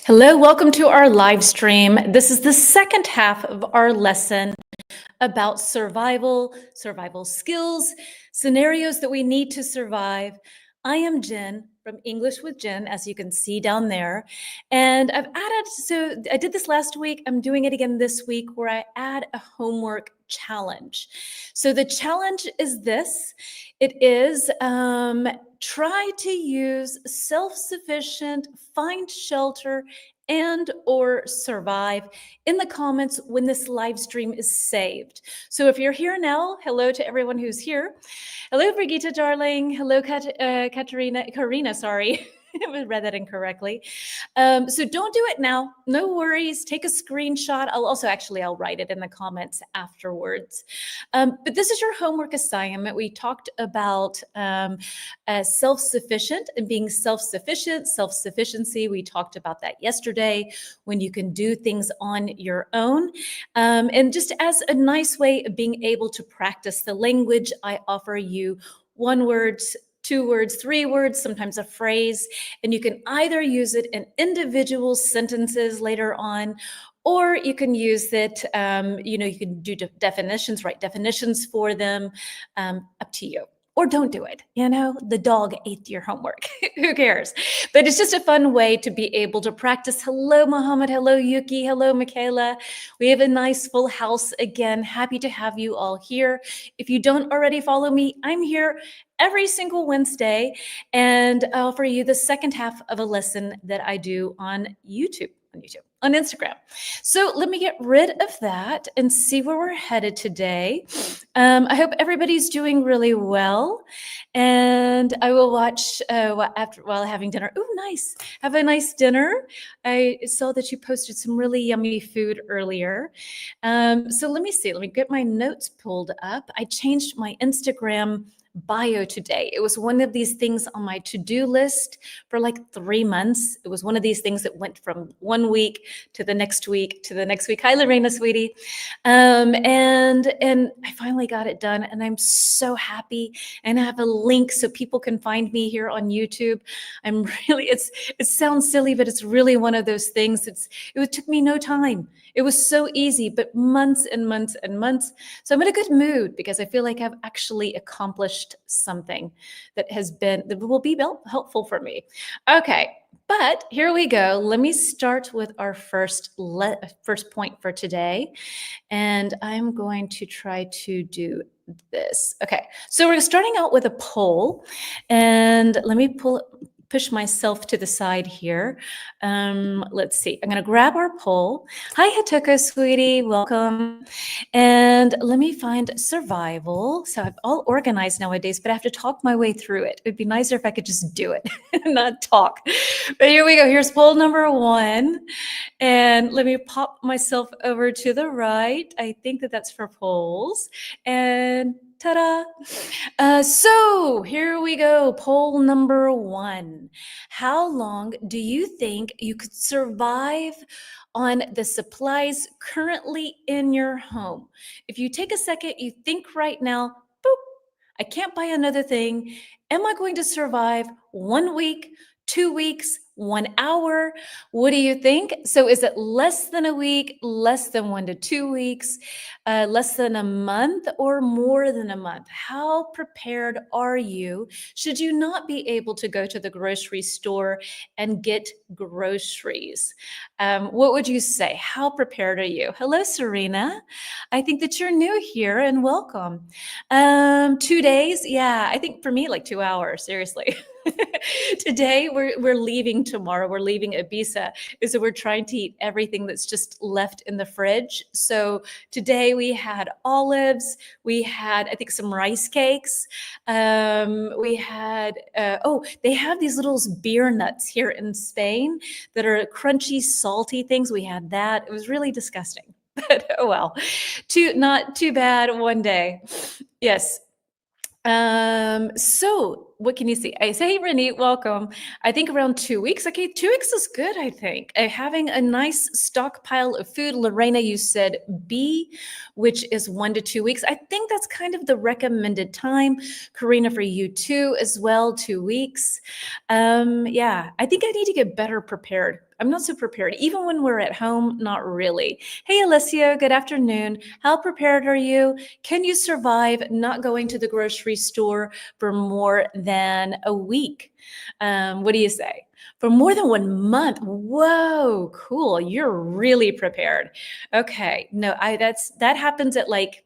Hello, welcome to our live stream. This is the second half of our lesson about survival skills, scenarios that we need to survive. I am Jen from English with Jen, as you can see down there. And so I did this last week. I'm doing it again this week where I add a homework challenge. So the challenge is this. It is try to use self-sufficient, find shelter, and or survive in the comments when this live stream is saved. So if you're here now, hello to everyone who's here. Hello, Brigitte, darling. Hello, Karina, sorry. I read that incorrectly. So don't do it now. No worries. Take a screenshot. I'll write it in the comments afterwards. But this is your homework assignment. We talked about self-sufficient and being self-sufficient, self-sufficiency. We talked about that yesterday, when you can do things on your own. And just as a nice way of being able to practice the language, I offer you 1 word, 2 words, 3 words, sometimes a phrase, and you can either use it in individual sentences later on, or you can use it, you can do definitions, write definitions for them, up to you. Or don't do it. The dog ate your homework. Who cares? But it's just a fun way to be able to practice. Hello, Mohammed. Hello, Yuki. Hello, Michaela. We have a nice full house again. Happy to have you all here. If you don't already follow me, I'm here every single Wednesday and I'll offer you the second half of a lesson that I do on on Instagram. So let me get rid of that and see where we're headed today. I hope everybody's doing really well, and I will watch while having dinner. Oh, nice. Have a nice dinner. I saw that you posted some really yummy food earlier. So let me see. Let me get my notes pulled up. I changed my Instagram bio today. It was one of these things on my to-do list for like 3 months. It was one of these things that went from 1 week to the next week to the next week. Hi, Lorena, sweetie. And I finally got it done, and I'm so happy. And I have a link so people can find me here on YouTube. It sounds silly, but it's really one of those things. It took me no time. It was so easy, but months and months and months. So I'm in a good mood because I feel like I've actually accomplished something that will be helpful for me. Okay, but here we go. Let me start with our first point for today. And I'm going to try to do this. Okay, so we're starting out with a poll, and let me push myself to the side here. Let's see. I'm going to grab our poll. Hi, Hatoko, sweetie. Welcome. And let me find survival. So I'm all organized nowadays, but I have to talk my way through it. It'd be nicer if I could just do it and not talk. But here we go. Here's poll number 1. And let me pop myself over to the right. I think that's for polls. And ta-da! So here we go. Poll number 1. How long do you think you could survive on the supplies currently in your home? If you take a second, you think right now, boop, I can't buy another thing. Am I going to survive 1 week, 2 weeks, 1 hour? What do you think? So is it less than a week, less than 1 to 2 weeks, less than a month, or more than a month? How prepared are you should you not be able to go to the grocery store and get groceries? What would you say? How prepared are you? Hello, Serena. I think that you're new here, and welcome. 2 days? Yeah, I think for me, like 2 hours, seriously. Today, we're leaving tomorrow. We're leaving Ibiza. So we're trying to eat everything that's just left in the fridge. So today we had olives. We had, I think, some rice cakes. We had, they have these little beer nuts here in Spain that are crunchy, salty things. We had that. It was really disgusting. But oh well, not too bad one day. Yes. So what can you see? I say, hey, Renee, welcome. I think around 2 weeks. Okay, 2 weeks is good, I think. Having a nice stockpile of food. Lorena, you said B, which is 1 to 2 weeks. I think that's kind of the recommended time. Karina, for you too, as well, 2 weeks. Yeah, I think I need to get better prepared. I'm not so prepared. Even when we're at home, not really. Hey, Alessio, good afternoon. How prepared are you? Can you survive not going to the grocery store for more than a week? What do you say? For more than 1 month. Whoa, cool. You're really prepared. Okay. No, that happens at like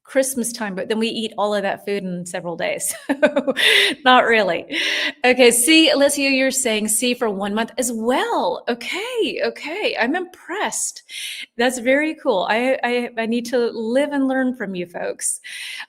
Christmas time, but then we eat all of that food in several days. Not really. Okay, see, Alicia, you're saying C for 1 month as well. Okay, okay. I'm impressed. That's very cool. I need to live and learn from you folks.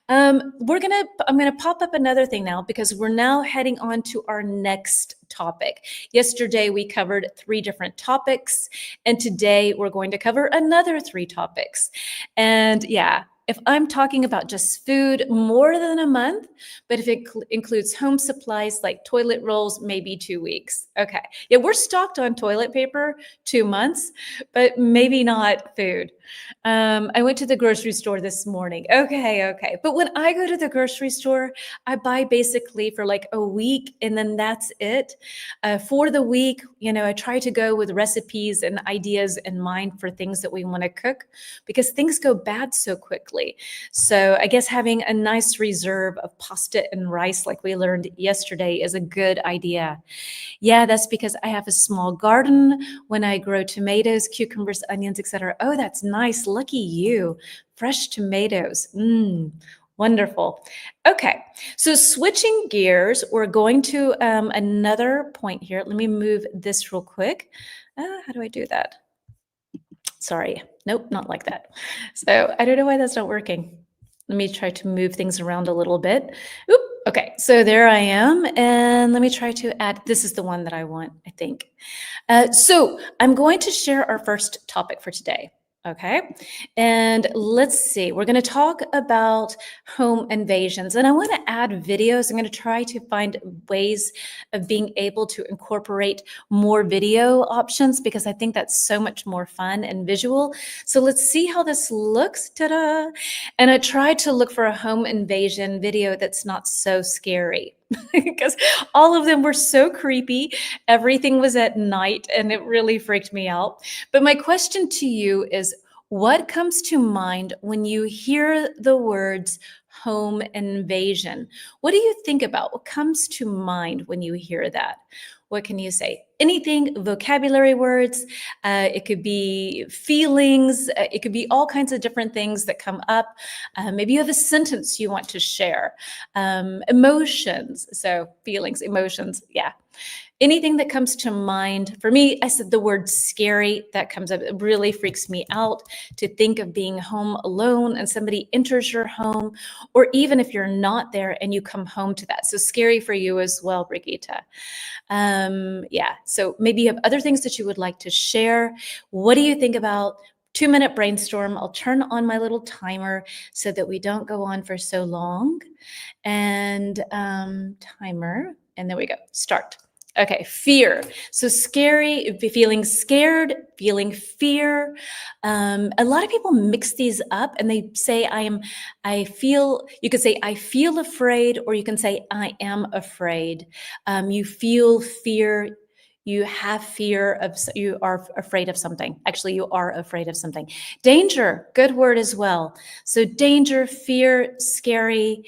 I'm gonna pop up another thing now because we're now heading on to our next topic. Yesterday we covered 3 different topics, and today we're going to cover another 3 topics. And yeah, if I'm talking about just food, more than a month, but if it includes home supplies like toilet rolls, maybe 2 weeks. Okay. Yeah, we're stocked on toilet paper 2 months, but maybe not food. I went to the grocery store this morning. Okay, okay. But when I go to the grocery store, I buy basically for like a week and then that's it. For the week, I try to go with recipes and ideas in mind for things that we want to cook because things go bad so quickly. So I guess having a nice reserve of pasta and rice, like we learned yesterday, is a good idea. Yeah, that's because I have a small garden. When I grow tomatoes, cucumbers, onions, etc. Oh, that's nice. Lucky you. Fresh tomatoes. Wonderful. Okay, so switching gears, we're going to another point here. Let me move this real quick. How do I do that? Sorry. Nope, not like that. So I don't know why that's not working. Let me try to move things around a little bit. Oop, okay, so there I am. And let me try to add, this is the one that I want, I think. So I'm going to share our first topic for today. Okay, and let's see, we're going to talk about home invasions, and I want to add videos. I'm going to try to find ways of being able to incorporate more video options because I think that's so much more fun and visual. So let's see how this looks. Ta-da! And I tried to look for a home invasion video that's not so scary because all of them were so creepy. Everything was at night and it really freaked me out. But my question to you is, what comes to mind when you hear the words home invasion? What do you think about? What comes to mind when you hear that? What can you say? Anything, vocabulary words, it could be feelings, it could be all kinds of different things that come up. Maybe you have a sentence you want to share. Emotions, so feelings, emotions, yeah. Anything that comes to mind. For me, I said the word scary, that comes up. It really freaks me out to think of being home alone and somebody enters your home, or even if you're not there and you come home to that. So scary for you as well, Brigitte. Yeah, so maybe you have other things that you would like to share. What do you think about 2-minute brainstorm? I'll turn on my little timer so that we don't go on for so long. And timer, and there we go, start. Okay, fear. So scary, feeling scared, feeling fear. A lot of people mix these up and they say, you could say, I feel afraid, or you can say, I am afraid. You feel fear. You have fear of, you are afraid of something. Actually, you are afraid of something. Danger, good word as well. So danger, fear, scary,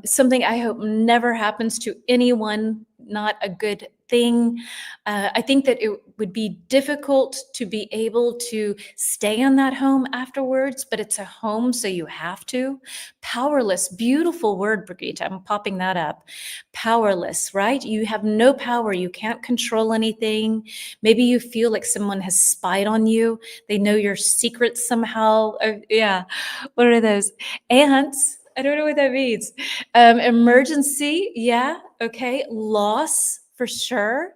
something I hope never happens to anyone, not a good thing. I think that it would be difficult to be able to stay in that home afterwards, but it's a home, so you have to. Powerless, beautiful word, Brigitte. I'm popping that up. Powerless, right? You have no power. You can't control anything. Maybe you feel like someone has spied on you. They know your secrets somehow. Yeah. What are those? Ants. I don't know what that means. Emergency. Yeah. Okay. Loss for sure.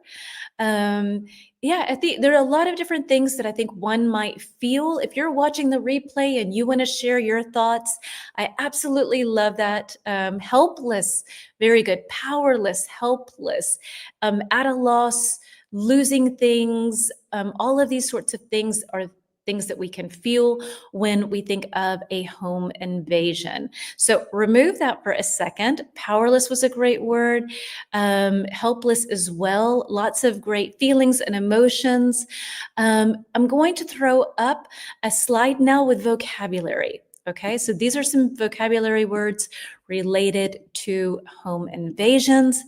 Yeah, I think there are a lot of different things that I think one might feel. If you're watching the replay and you want to share your thoughts, I absolutely love that. Helpless, very good. Powerless, helpless, at a loss, losing things. All of these sorts of things are things that we can feel when we think of a home invasion. So remove that for a second. Powerless was a great word. Helpless as well. Lots of great feelings and emotions. I'm going to throw up a slide now with vocabulary. Okay, so these are some vocabulary words related to home invasions.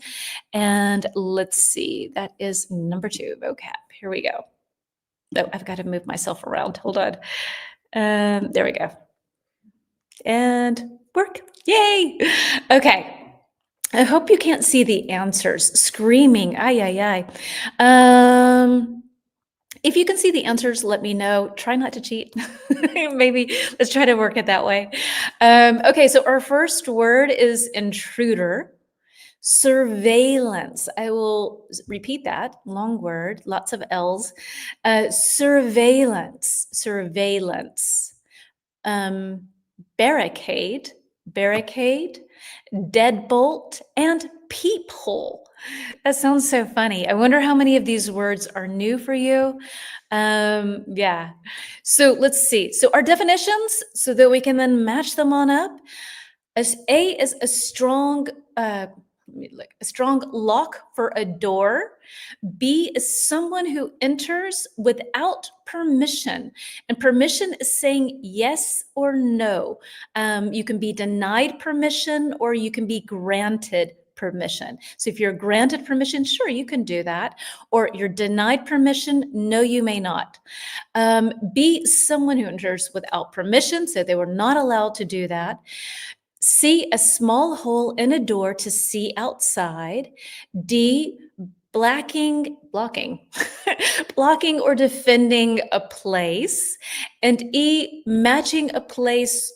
And let's see, that is number 2, vocab. Here we go. Oh, I've got to move myself around. Hold on. There we go. And work. Yay. Okay. I hope you can't see the answers. Screaming. Ay, ay, ay. If you can see the answers, let me know. Try not to cheat. Maybe let's try to work it that way. Okay, so our first word is intruder. Surveillance. I will repeat that. Long word, lots of L's. Surveillance. Surveillance. Barricade. Barricade. Deadbolt. And peephole. That sounds so funny. I wonder how many of these words are new for you. Yeah. So let's see. So our definitions, so that we can then match them on up. As A is a strong, a strong lock for a door. B is someone who enters without permission. And permission is saying yes or no. You can be denied permission or you can be granted permission. So if you're granted permission, sure, you can do that. Or you're denied permission, no, you may not. B, someone who enters without permission, so they were not allowed to do that. C, a small hole in a door to see outside. D, blocking blocking or defending a place. And E, matching a place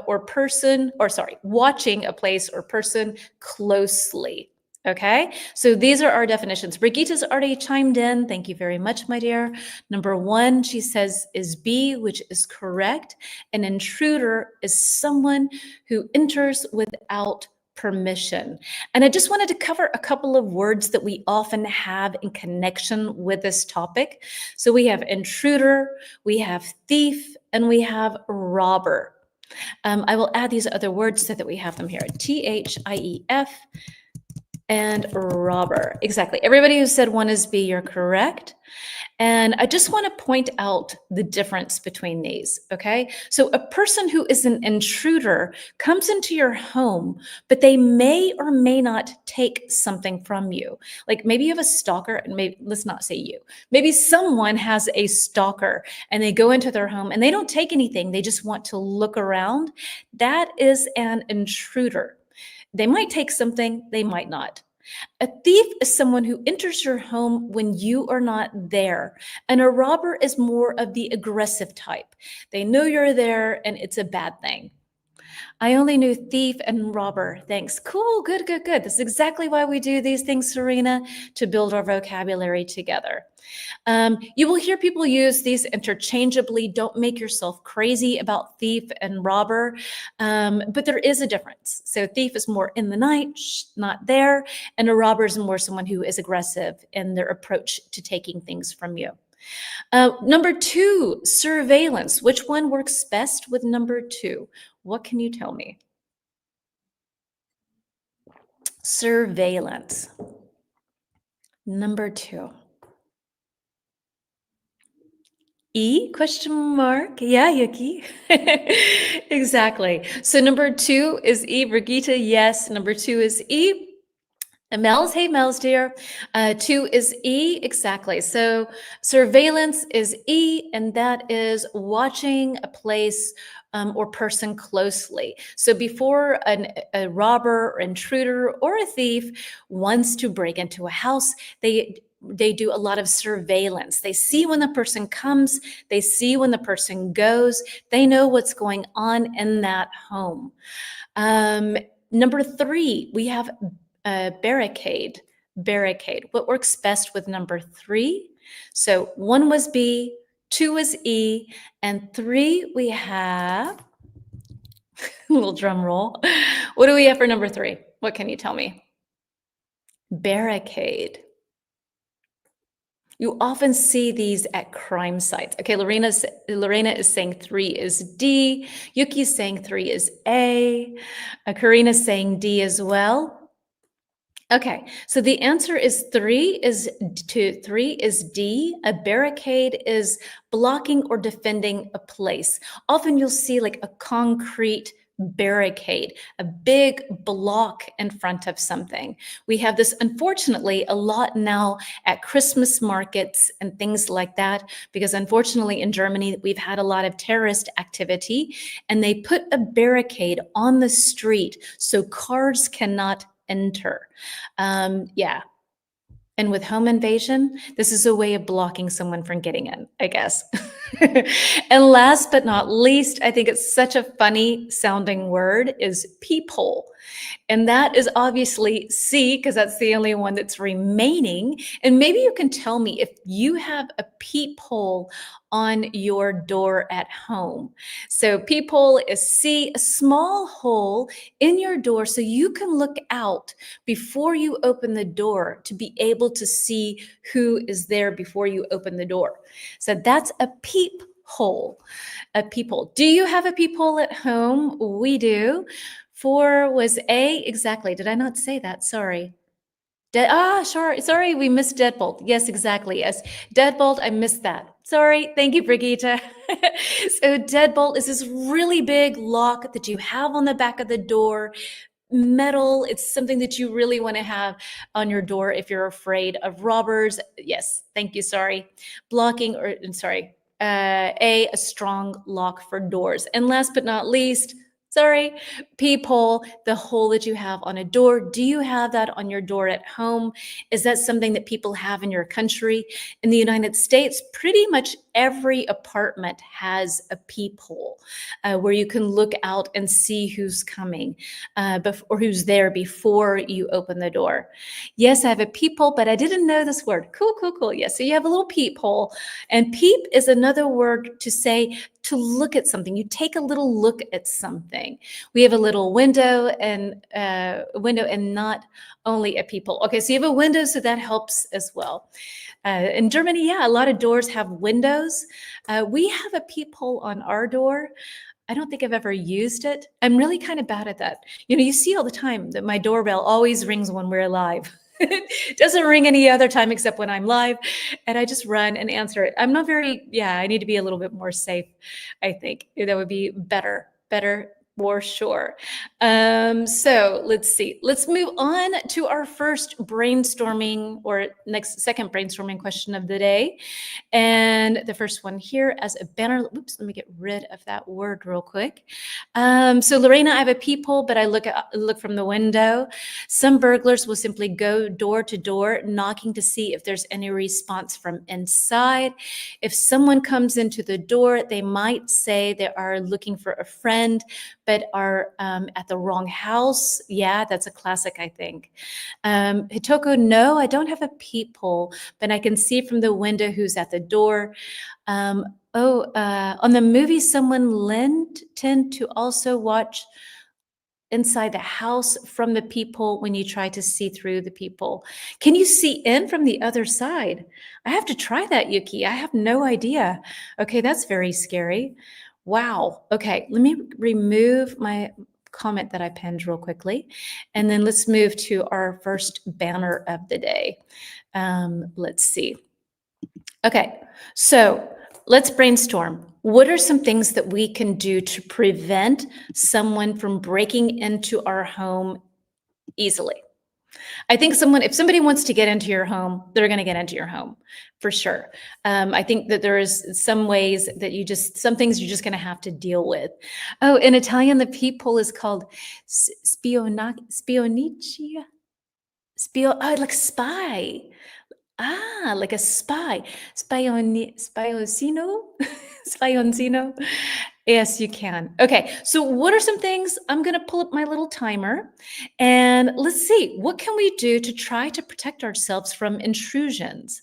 or person, or sorry, watching a place or person closely. Okay, so these are our definitions. Brigitte's already chimed in. Thank you very much, my dear. Number 1, she says, is B, which is correct. An intruder is someone who enters without permission. And I just wanted to cover a couple of words that we often have in connection with this topic. So we have intruder, we have thief, and we have robber. I will add these other words so that we have them here. THIEF and robber. Exactly. Everybody who said 1 is B, you're correct. And I just want to point out the difference between these, okay? So a person who is an intruder comes into your home, but they may or may not take something from you. Like maybe you have a stalker, and maybe, let's not say you, maybe someone has a stalker and they go into their home and they don't take anything, they just want to look around. That is an intruder. They might take something, they might not. A thief is someone who enters your home when you are not there. And a robber is more of the aggressive type. They know you're there and it's a bad thing. I only knew thief and robber. Thanks. Cool. Good, good, good. This is exactly why we do these things, Serena, to build our vocabulary together. You will hear people use these interchangeably. Don't make yourself crazy about thief and robber, but there is a difference. So thief is more in the night, not there, and a robber is more someone who is aggressive in their approach to taking things from you. Number 2, surveillance. Which one works best with number 2? What can you tell me? Surveillance. Number 2. E question mark. Yeah, Yuki. Exactly. So number 2 is E. Brigitte, yes. Number 2 is E. And Mel's, hey Mel's dear. 2 is E, exactly. So surveillance is E, and that is watching a place or person closely. So before a robber or intruder or a thief wants to break into a house, they do a lot of surveillance. They see when the person comes, they see when the person goes, they know what's going on in that home. Number 3, we have barricade. Barricade. What works best with number 3? So 1 was B, 2 is E, and 3 we have, a little drum roll. What do we have for number 3? What can you tell me? Barricade. You often see these at crime sites. Okay, Lorena is saying 3 is D. Yuki's saying 3 is A. Karina's saying D as well. Okay, so the answer is 3 is D. A barricade is blocking or defending a place. Often you'll see like a concrete barricade, a big block in front of something. We have this, unfortunately, a lot now at Christmas markets and things like that, because unfortunately in Germany, we've had a lot of terrorist activity, and they put a barricade on the street so cars cannot enter. Yeah. And with home invasion, this is a way of blocking someone from getting in, I guess. And last but not least, I think it's such a funny sounding word is peephole. And that is obviously C, because that's the only one that's remaining. And maybe you can tell me if you have a peephole on your door at home. So peephole is C, a small hole in your door so you can look out before you open the door to be able to see who is there before you open the door. So that's a peephole. A peephole. Do you have a peephole at home? We do. 4 was A, exactly. Did I not say that? Sorry. Sorry, we missed deadbolt. Yes, exactly. Yes, deadbolt, I missed that. Sorry, thank you, Brigitte. So deadbolt is this really big lock that you have on the back of the door, metal. It's something that you really want to have on your door if you're afraid of robbers. Yes, thank you, sorry. Blocking, or sorry, a strong lock for doors. And last but not least, sorry, peephole, the hole that you have on a door. Do you have that on your door at home? Is that something that people have in your country? In the United States, pretty much every apartment has a peephole where you can look out and see who's coming or who's there before you open the door. Yes, I have a peephole, but I didn't know this word. Cool, cool, cool. Yes, so you have a little peephole. And peep is another word to say to look at something. You take a little look at something. We have a little window and not only a peephole. Okay, so you have a window, so that helps as well. In Germany, yeah, a lot of doors have windows. We have a peephole on our door. I don't think I've ever used it. I'm really kind of bad at that. You know, you see all the time that my doorbell always rings when we're live. It doesn't ring any other time except when I'm live, and I just run and answer it. I'm not very, yeah, I need to be a little bit more safe, I think. That would be better for sure. So let's see. Let's move on to our first brainstorming or second brainstorming question of the day. And the first one here as a banner. Oops, let me get rid of that word real quick. So Lorena, I have a peephole, but I look from the window. Some burglars will simply go door to door, knocking to see if there's any response from inside. If someone comes into the door, they might say they are looking for a friend, but are at the wrong house. Yeah, that's a classic, I think. Hitoko, no, I don't have a peephole, but I can see from the window who's at the door. On the movie, someone tend to also watch inside the house from the peephole when you try to see through the peephole. Can you see in from the other side? I have to try that, Yuki. I have no idea. Okay, that's very scary. Wow. Okay, let me remove my comment that I pinned real quickly. And then let's move to our first banner of the day. Let's see. Okay, so let's brainstorm. What are some things that we can do to prevent someone from breaking into our home easily? I think if somebody wants to get into your home, they're going to get into your home for sure. I think that there is some ways that some things you're just going to have to deal with. Oh, in Italian, the peephole is called spioniccia. Like spy. Like a spy. Spioncino? Spioncino? Yes, you can. Okay, so what are some things? I'm going to pull up my little timer and let's see, what can we do to try to protect ourselves from intrusions?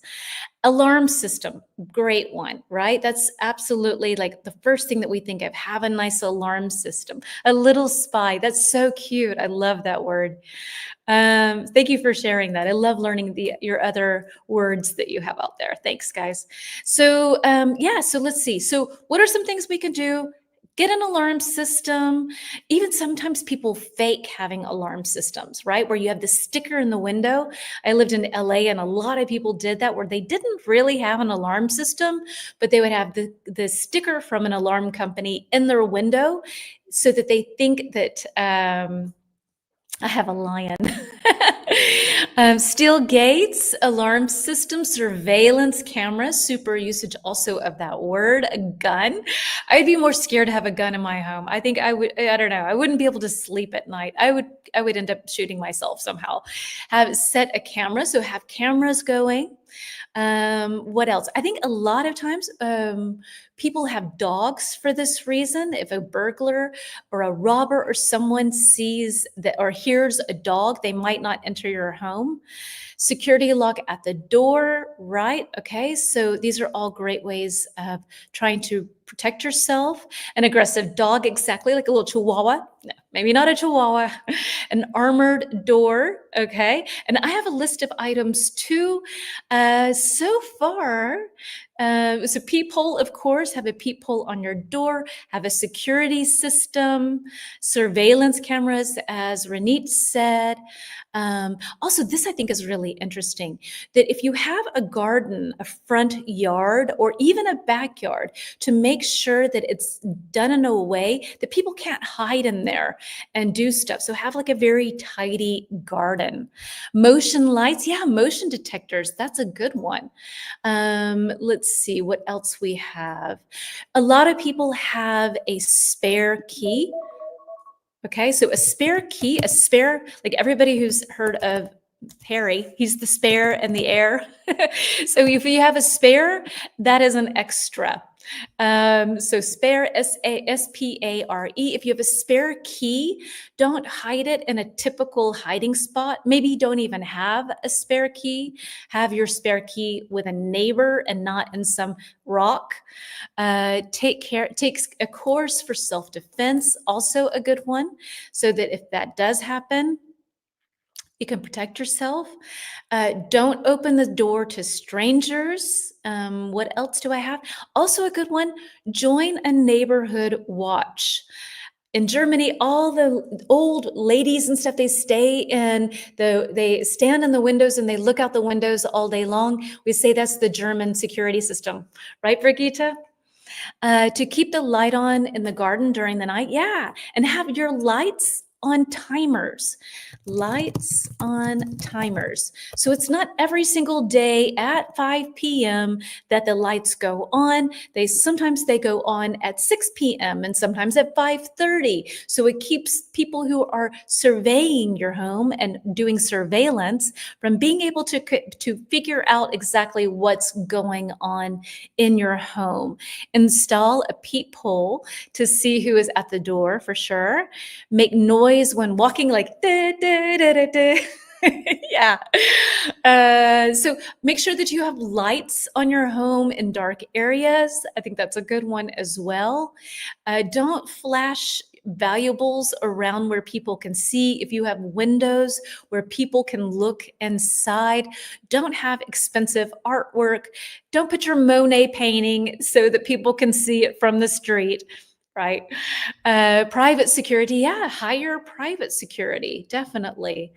Alarm system, great one, right? That's absolutely like the first thing that we think of. Have a nice alarm system. A little spy. That's so cute. I love that word. Thank you for sharing that. I love learning your other words that you have out there. Thanks, guys. So yeah, so let's see. So what are some things we can do? Get an alarm system. Even sometimes people fake having alarm systems, right? Where you have the sticker in the window. I lived in LA and a lot of people did that where they didn't really have an alarm system, but they would have the sticker from an alarm company in their window so that they think that I have a lion. Steel gates, alarm system, surveillance cameras, super usage also of that word, a gun. I'd be more scared to have a gun in my home. I think I don't know, I wouldn't be able to sleep at night. I would end up shooting myself somehow. Have set a camera, so have cameras going. What else? I think a lot of times people have dogs for this reason. If a burglar or a robber or someone sees that or hears a dog, they might not enter your home. Security lock at the door, right? Okay, so these are all great ways of trying to protect yourself. An aggressive dog, exactly like a little chihuahua. No, maybe not a chihuahua. An armored door, okay? And I have a list of items too. So far, it's a peephole, of course, have a peephole on your door, have a security system, surveillance cameras, as Ranit said. Also, this I think is really interesting, that if you have a garden, a front yard, or even a backyard, to make sure that it's done in a way that people can't hide in there and do stuff. So have like a very tidy garden. Motion lights, yeah, motion detectors, that's a good one. Let's see what else we have. A lot of people have a spare key. Okay, so a spare key, a spare, like everybody who's heard of Harry, he's the spare and the heir. So if you have a spare, that is an extra. So spare, S-A-S-P-A-R-E. If you have a spare key, don't hide it in a typical hiding spot. Maybe you don't even have a spare key. Have your spare key with a neighbor and not in some rock. Take a course for self-defense, also a good one, so that if that does happen, you can protect yourself. Don't open the door to strangers. What else do I have? Also a good one, join a neighborhood watch. In Germany, all the old ladies and stuff, they they stand in the windows and they look out the windows all day long. We say that's the German security system, right, Brigitte? To keep the light on in the garden during the night, yeah, and have your lights on timers. Lights on timers. So it's not every single day at 5 p.m. that the lights go on. Sometimes they go on at 6 p.m. and sometimes at 5:30. So it keeps people who are surveying your home and doing surveillance from being able to figure out exactly what's going on in your home. Install a peephole to see who is at the door for sure. Make noise when walking, like da, da, da, da, da. Yeah. So make sure that you have lights on your home in dark areas. I think that's a good one as well. Don't flash valuables around where people can see. If you have windows where people can look inside, don't have expensive artwork. Don't put your Monet painting so that people can see it from the street. Right. Private security. Yeah. Hire private security. Definitely.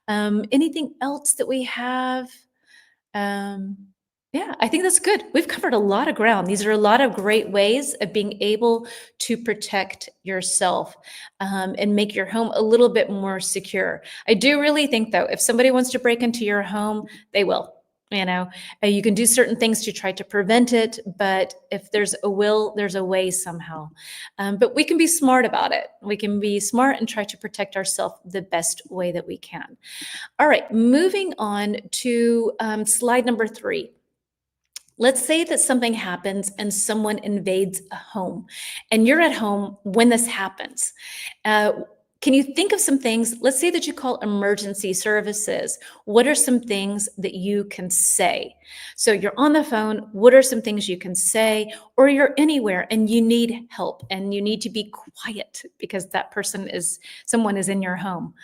Anything else that we have? Yeah, I think that's good. We've covered a lot of ground. These are a lot of great ways of being able to protect yourself and make your home a little bit more secure. I do really think, though, if somebody wants to break into your home, they will. You know, you can do certain things to try to prevent it, but if there's a will, there's a way somehow. But we can be smart about it. We can be smart and try to protect ourselves the best way that we can. All right, moving on to slide number 3. Let's say that something happens and someone invades a home, and you're at home when this happens. Can you think of some things? Let's say that you call emergency services. What are some things that you can say? So you're on the phone. What are some things you can say? Or you're anywhere and you need help and you need to be quiet because that someone is in your home.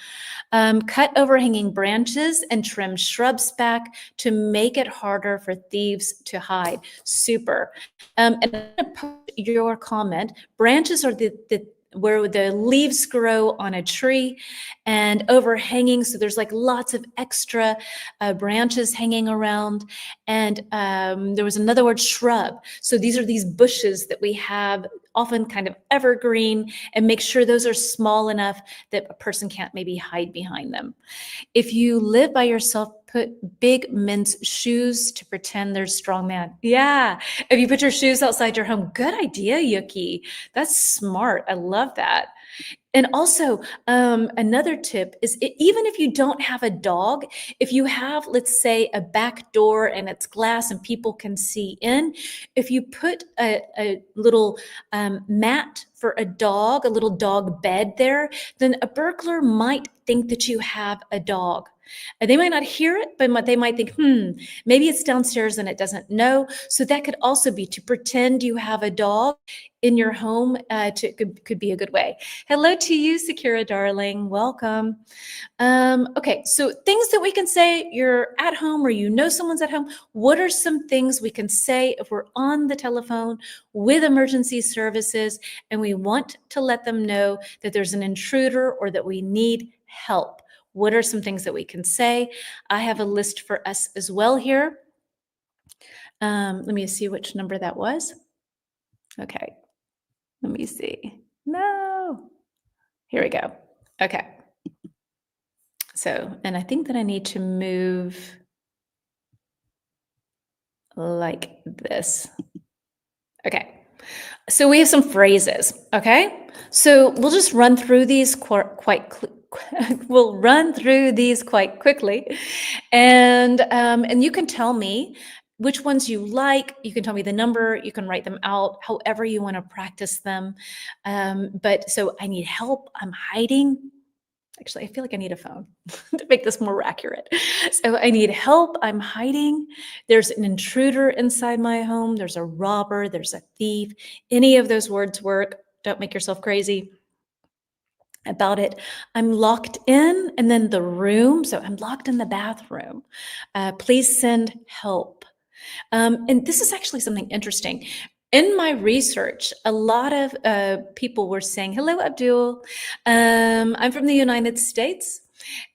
Cut overhanging branches and trim shrubs back to make it harder for thieves to hide. Super. And I'm gonna post your comment. Branches are the where the leaves grow on a tree and overhanging. So there's like lots of extra branches hanging around. And there was another word, shrub. So these are these bushes that we have, often kind of evergreen, and make sure those are small enough that a person can't maybe hide behind them. If you live by yourself, put big men's shoes to pretend there's strong man. Yeah. If you put your shoes outside your home, good idea, Yuki. That's smart. I love that. And also, another tip is even if you don't have a dog, if you have, let's say, a back door and it's glass and people can see in, if you put a little mat for a dog, a little dog bed there, then a burglar might think that you have a dog. And they might not hear it, but they might think, maybe it's downstairs and it doesn't know. So that could also be to pretend you have a dog in your home. Could be a good way. Hello to you, Sakura, darling. Welcome. Okay, so things that we can say, you're at home or you know someone's at home. What are some things we can say if we're on the telephone with emergency services and we want to let them know that there's an intruder or that we need help? What are some things that we can say? I have a list for us as well here. Let me see which number that was. Okay, let me see. No, here we go. Okay. So, and I think that I need to move like this. Okay. So we have some phrases. Okay. So we'll just run through these we'll run through these quite quickly, and you can tell me which ones you like. You can tell me the number. You can write them out, however you want to practice them. But so I need help. I'm hiding. Actually, I feel like I need a phone to make this more accurate. So I need help. I'm hiding. There's an intruder inside my home. There's a robber. There's a thief. Any of those words work. Don't make yourself crazy about it. I'm locked in, and then the room. So I'm locked in the bathroom. Please send help. And this is actually something interesting. In my research, a lot of people were saying, hello, Abdul. I'm from the United States.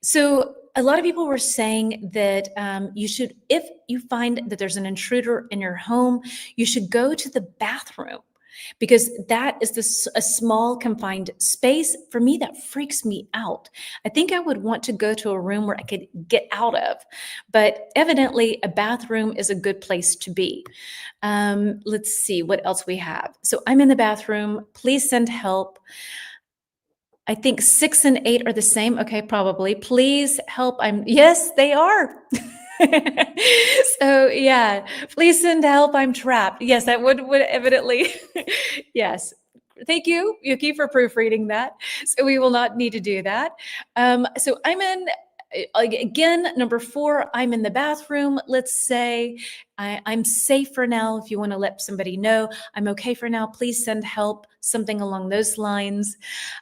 So a lot of people were saying that you should, if you find that there's an intruder in your home, you should go to the bathroom, because that is a small confined space. For me, that freaks me out. I think I would want to go to a room where I could get out of, but evidently a bathroom is a good place to be. Let's see what else we have. So I'm in the bathroom. Please send help. I think 6 and 8 are the same. Okay, probably. Please help. Yes, they are. So yeah, please send help. I'm trapped. Yes, that would evidently. Yes. Thank you, Yuki, for proofreading that. So we will not need to do that. So I'm in, again, number 4, I'm in the bathroom. Let's say I'm safe for now. If you want to let somebody know, I'm okay for now. Please send help, something along those lines.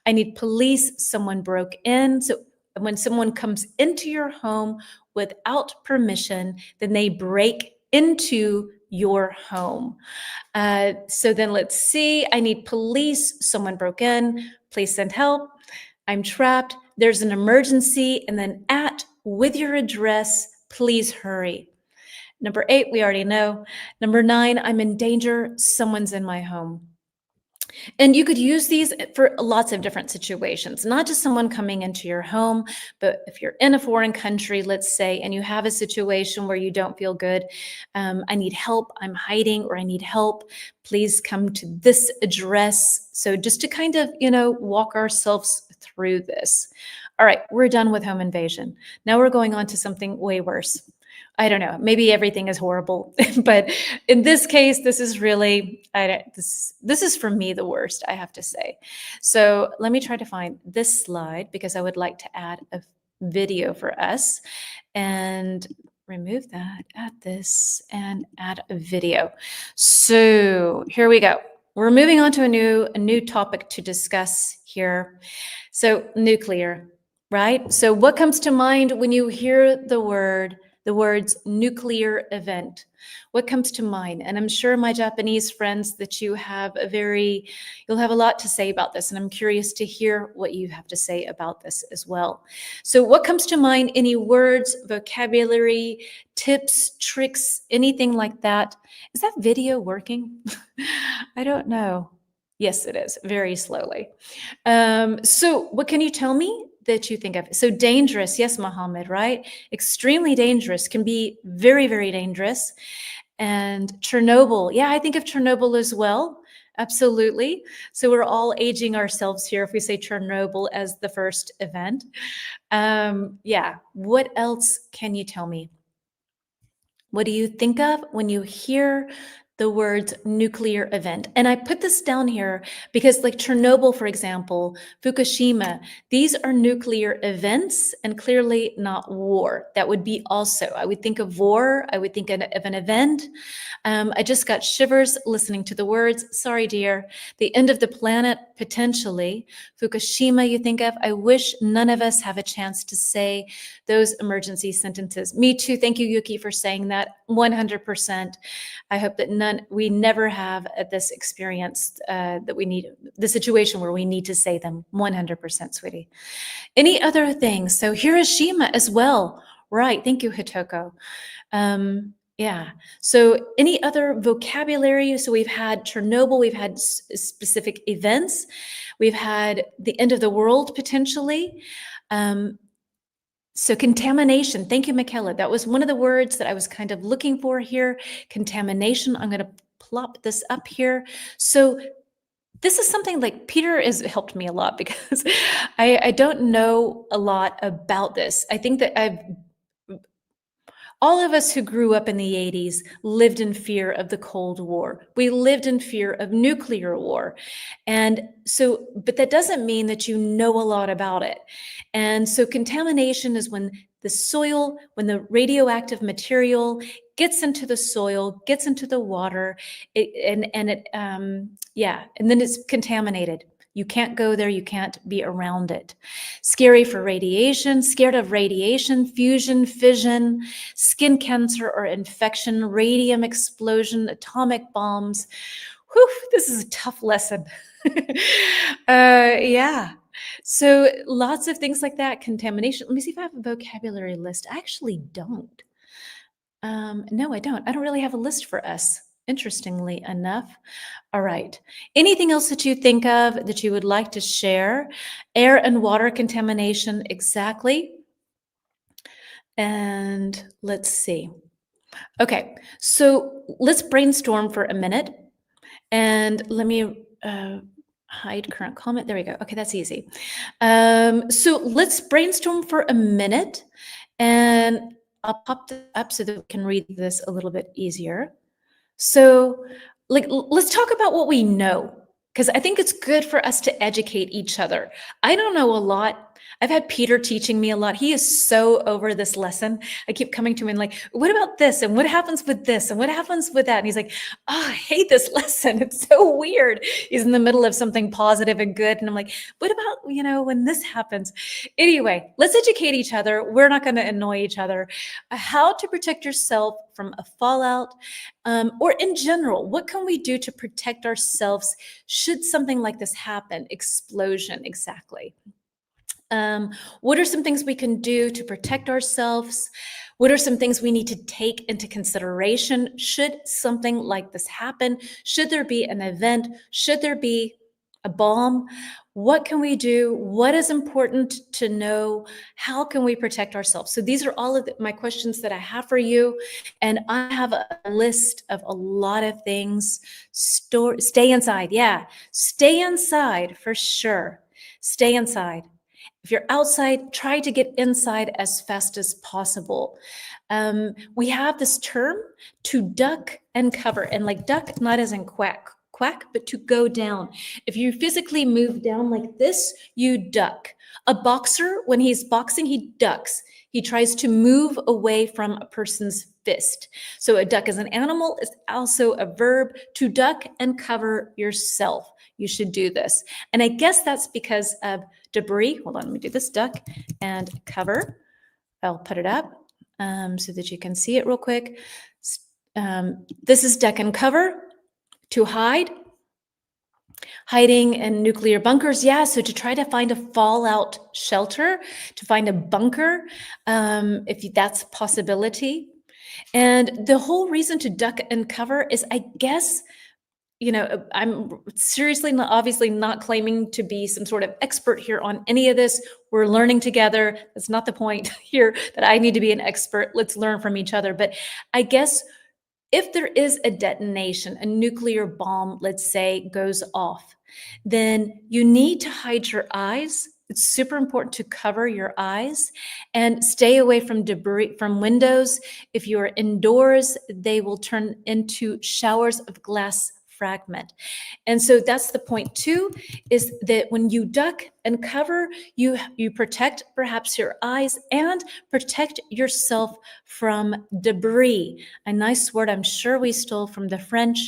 I need police. Someone broke in. So when someone comes into your home without permission, then they break into your home. So then let's see. I need police. Someone broke in. Please send help. I'm trapped. There's an emergency. And then with your address, please hurry. Number 8, we already know. Number 9, I'm in danger. Someone's in my home. And you could use these for lots of different situations, not just someone coming into your home, but if you're in a foreign country, let's say, and you have a situation where you don't feel good, I need help, I'm hiding, or I need help, please come to this address. So just to kind of, walk ourselves through this. All right, we're done with home invasion. Now we're going on to something way worse. I don't know, maybe everything is horrible, but in this case, this is really, this is for me the worst, I have to say. So let me try to find this slide because I would like to add a video for us and remove that, add this, and add a video. So here we go. We're moving on to a new topic to discuss here. So nuclear, right? So what comes to mind when you hear the words nuclear event? What comes to mind? And I'm sure my Japanese friends that you'll have a lot to say about this. And I'm curious to hear what you have to say about this as well. So what comes to mind? Any words, vocabulary, tips, tricks, anything like that? Is that video working? I don't know. Yes, it is, very slowly. So what can you tell me that you think of? So dangerous, yes, Mohammed, right? Extremely dangerous, can be very, very dangerous. And Chernobyl, yeah, I think of Chernobyl as well. Absolutely. So we're all aging ourselves here if we say Chernobyl as the first event. Yeah, what else can you tell me? What do you think of when you hear the words nuclear event? And I put this down here because like Chernobyl, for example, Fukushima, these are nuclear events and clearly not war. That would be also, I would think of war, I would think of an event. I just got shivers listening to the words. Sorry, dear. The end of the planet, potentially. Fukushima, you think of. I wish none of us have a chance to say those emergency sentences. Me too. Thank you, Yuki, for saying that. 100%. I hope that we never have this experience that we need, the situation where we need to say them. 100%, sweetie. Any other things? So Hiroshima as well. Right. Thank you, Hitoko. Yeah. So any other vocabulary? So we've had Chernobyl, we've had specific events, we've had the end of the world potentially. So contamination. Thank you, Michaela. That was one of the words that I was kind of looking for here. Contamination. I'm going to plop this up here. So this is something like Peter has helped me a lot because I don't know a lot about this. I think that all of us who grew up in the 80s lived in fear of the Cold War. We lived in fear of nuclear war. And so, but that doesn't mean that you know a lot about it. And so contamination is when the soil, when the radioactive material gets into the soil, gets into the water, and then it's contaminated. You can't go there, you can't be around it. Scary for radiation, scared of radiation, fusion, fission, skin cancer or infection, radium explosion, atomic bombs. Whew, this is a tough lesson. Yeah. So lots of things like that, contamination. Let me see if I have a vocabulary list. I actually don't. No, I don't. I don't really have a list for us, interestingly enough. All right. Anything else that you think of that you would like to share? Air and water contamination, exactly. And let's see. Okay, so let's brainstorm for a minute. And let me hide current comment. There we go. Okay, that's easy. So let's brainstorm for a minute. And I'll pop this up so that we can read this a little bit easier. So let's talk about what we know, because I think it's good for us to educate each other. I don't know a lot. I've had Peter teaching me a lot. He is so over this lesson. I keep coming to him and like, what about this? And what happens with this? And what happens with that? And he's like, oh, I hate this lesson. It's so weird. He's in the middle of something positive and good. And I'm like, what about, when this happens? Anyway, let's educate each other. We're not going to annoy each other. How to protect yourself from a fallout, or in general, what can we do to protect ourselves should something like this happen? Explosion, exactly. What are some things we can do to protect ourselves? What are some things we need to take into consideration should something like this happen? Should there be an event? Should there be a bomb? What can we do? What is important to know? How can we protect ourselves? So these are all of my questions that I have for you. And I have a list of a lot of things. Stay inside. Yeah, stay inside for sure. Stay inside. If you're outside, try to get inside as fast as possible. We have this term to duck and cover, and like duck, not as in quack, quack, but to go down. If you physically move down like this, you duck. A boxer, when he's boxing, he ducks. He tries to move away from a person's fist. So a duck as an animal is also a verb to duck and cover yourself. You should do this. And I guess that's because of debris. Hold on, let me do this, duck and cover. I'll put it up so that you can see it real quick. This is duck and cover, to hide. Hiding in nuclear bunkers, yeah, so to try to find a fallout shelter, to find a bunker, if that's a possibility. And the whole reason to duck and cover is, I guess, I'm seriously obviously not claiming to be some sort of expert here on any of this. We're learning together. That's not the point here, that I need to be an expert. Let's learn from each other. But I guess if there is a detonation, a nuclear bomb, let's say, goes off, then you need to hide your eyes. It's super important to cover your eyes and stay away from debris, from windows. If you're indoors, they will turn into showers of glass fragment. And so that's the point too, is that when you duck and cover, you protect perhaps your eyes and protect yourself from debris. A nice word I'm sure we stole from the French.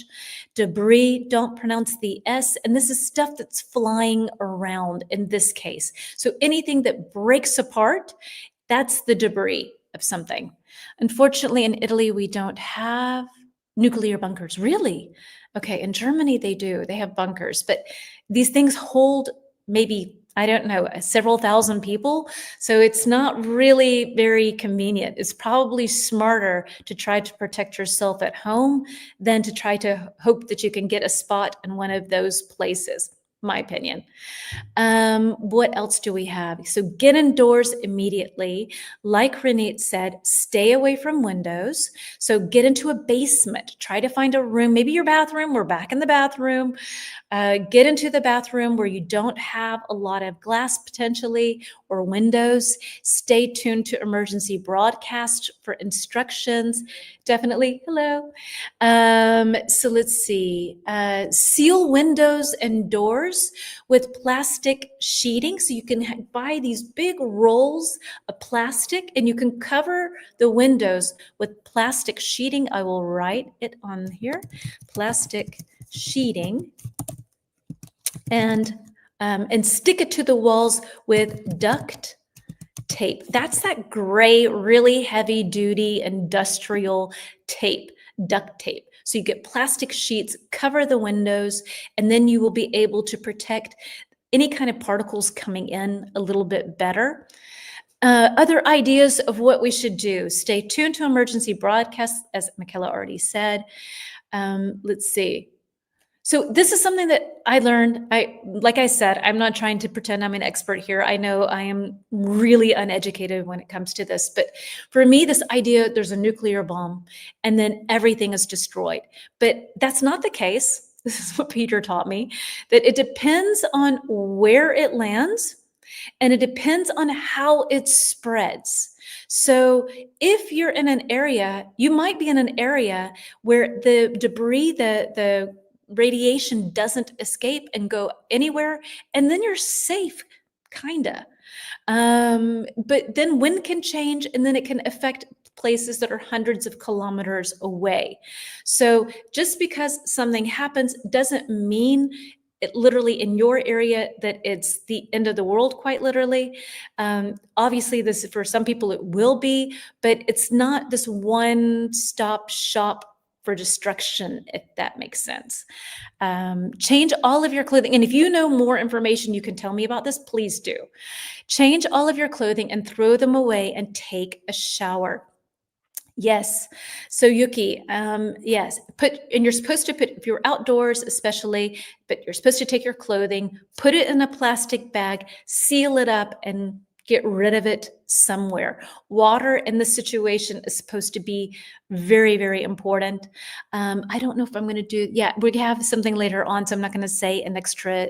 Debris, don't pronounce the S. And this is stuff that's flying around in this case. So anything that breaks apart, that's the debris of something. Unfortunately, in Italy, we don't have nuclear bunkers. Really? Okay, in Germany they do. They have bunkers, but these things hold maybe, I don't know, several thousand people. So it's not really very convenient. It's probably smarter to try to protect yourself at home than to try to hope that you can get a spot in one of those places, my opinion. What else do we have? So get indoors immediately. Like Renee said, stay away from windows. So get into a basement. Try to find a room, maybe your bathroom. We're back in the bathroom. Get into the bathroom where you don't have a lot of glass potentially or windows. Stay tuned to emergency broadcast for instructions. Definitely, hello. So let's see. Seal windows and doors with plastic sheeting. So you can buy these big rolls of plastic and you can cover the windows with plastic sheeting. I will write it on here, plastic sheeting, and stick it to the walls with duct tape. That's that gray, really heavy duty industrial tape, duct tape. So you get plastic sheets, cover the windows, and then you will be able to protect any kind of particles coming in a little bit better. Other ideas of what we should do. Stay tuned to emergency broadcasts, as Michaela already said. Let's see. So this is something that I learned. Like I said, I'm not trying to pretend I'm an expert here. I know I am really uneducated when it comes to this. But for me, this idea, there's a nuclear bomb and then everything is destroyed. But that's not the case. This is what Peter taught me, that it depends on where it lands and it depends on how it spreads. So if you're in an area, you might be in an area where the debris, the radiation doesn't escape and go anywhere, and then you're safe, kinda. But then wind can change, and then it can affect places that are hundreds of kilometers away. So just because something happens doesn't mean it literally in your area that it's the end of the world, quite literally. Obviously, this for some people it will be, but it's not this one-stop shop for destruction, if that makes sense. Change all of your clothing. And if you know more information you can tell me about this, please do. Change all of your clothing and throw them away and take a shower. Yes. So Yuki, yes, and you're supposed to put, if you're outdoors especially, but you're supposed to take your clothing, put it in a plastic bag, seal it up and get rid of it somewhere. Water in this situation is supposed to be very, very important. I don't know if I'm going to do, yeah, we have something later on, so I'm not going to say an extra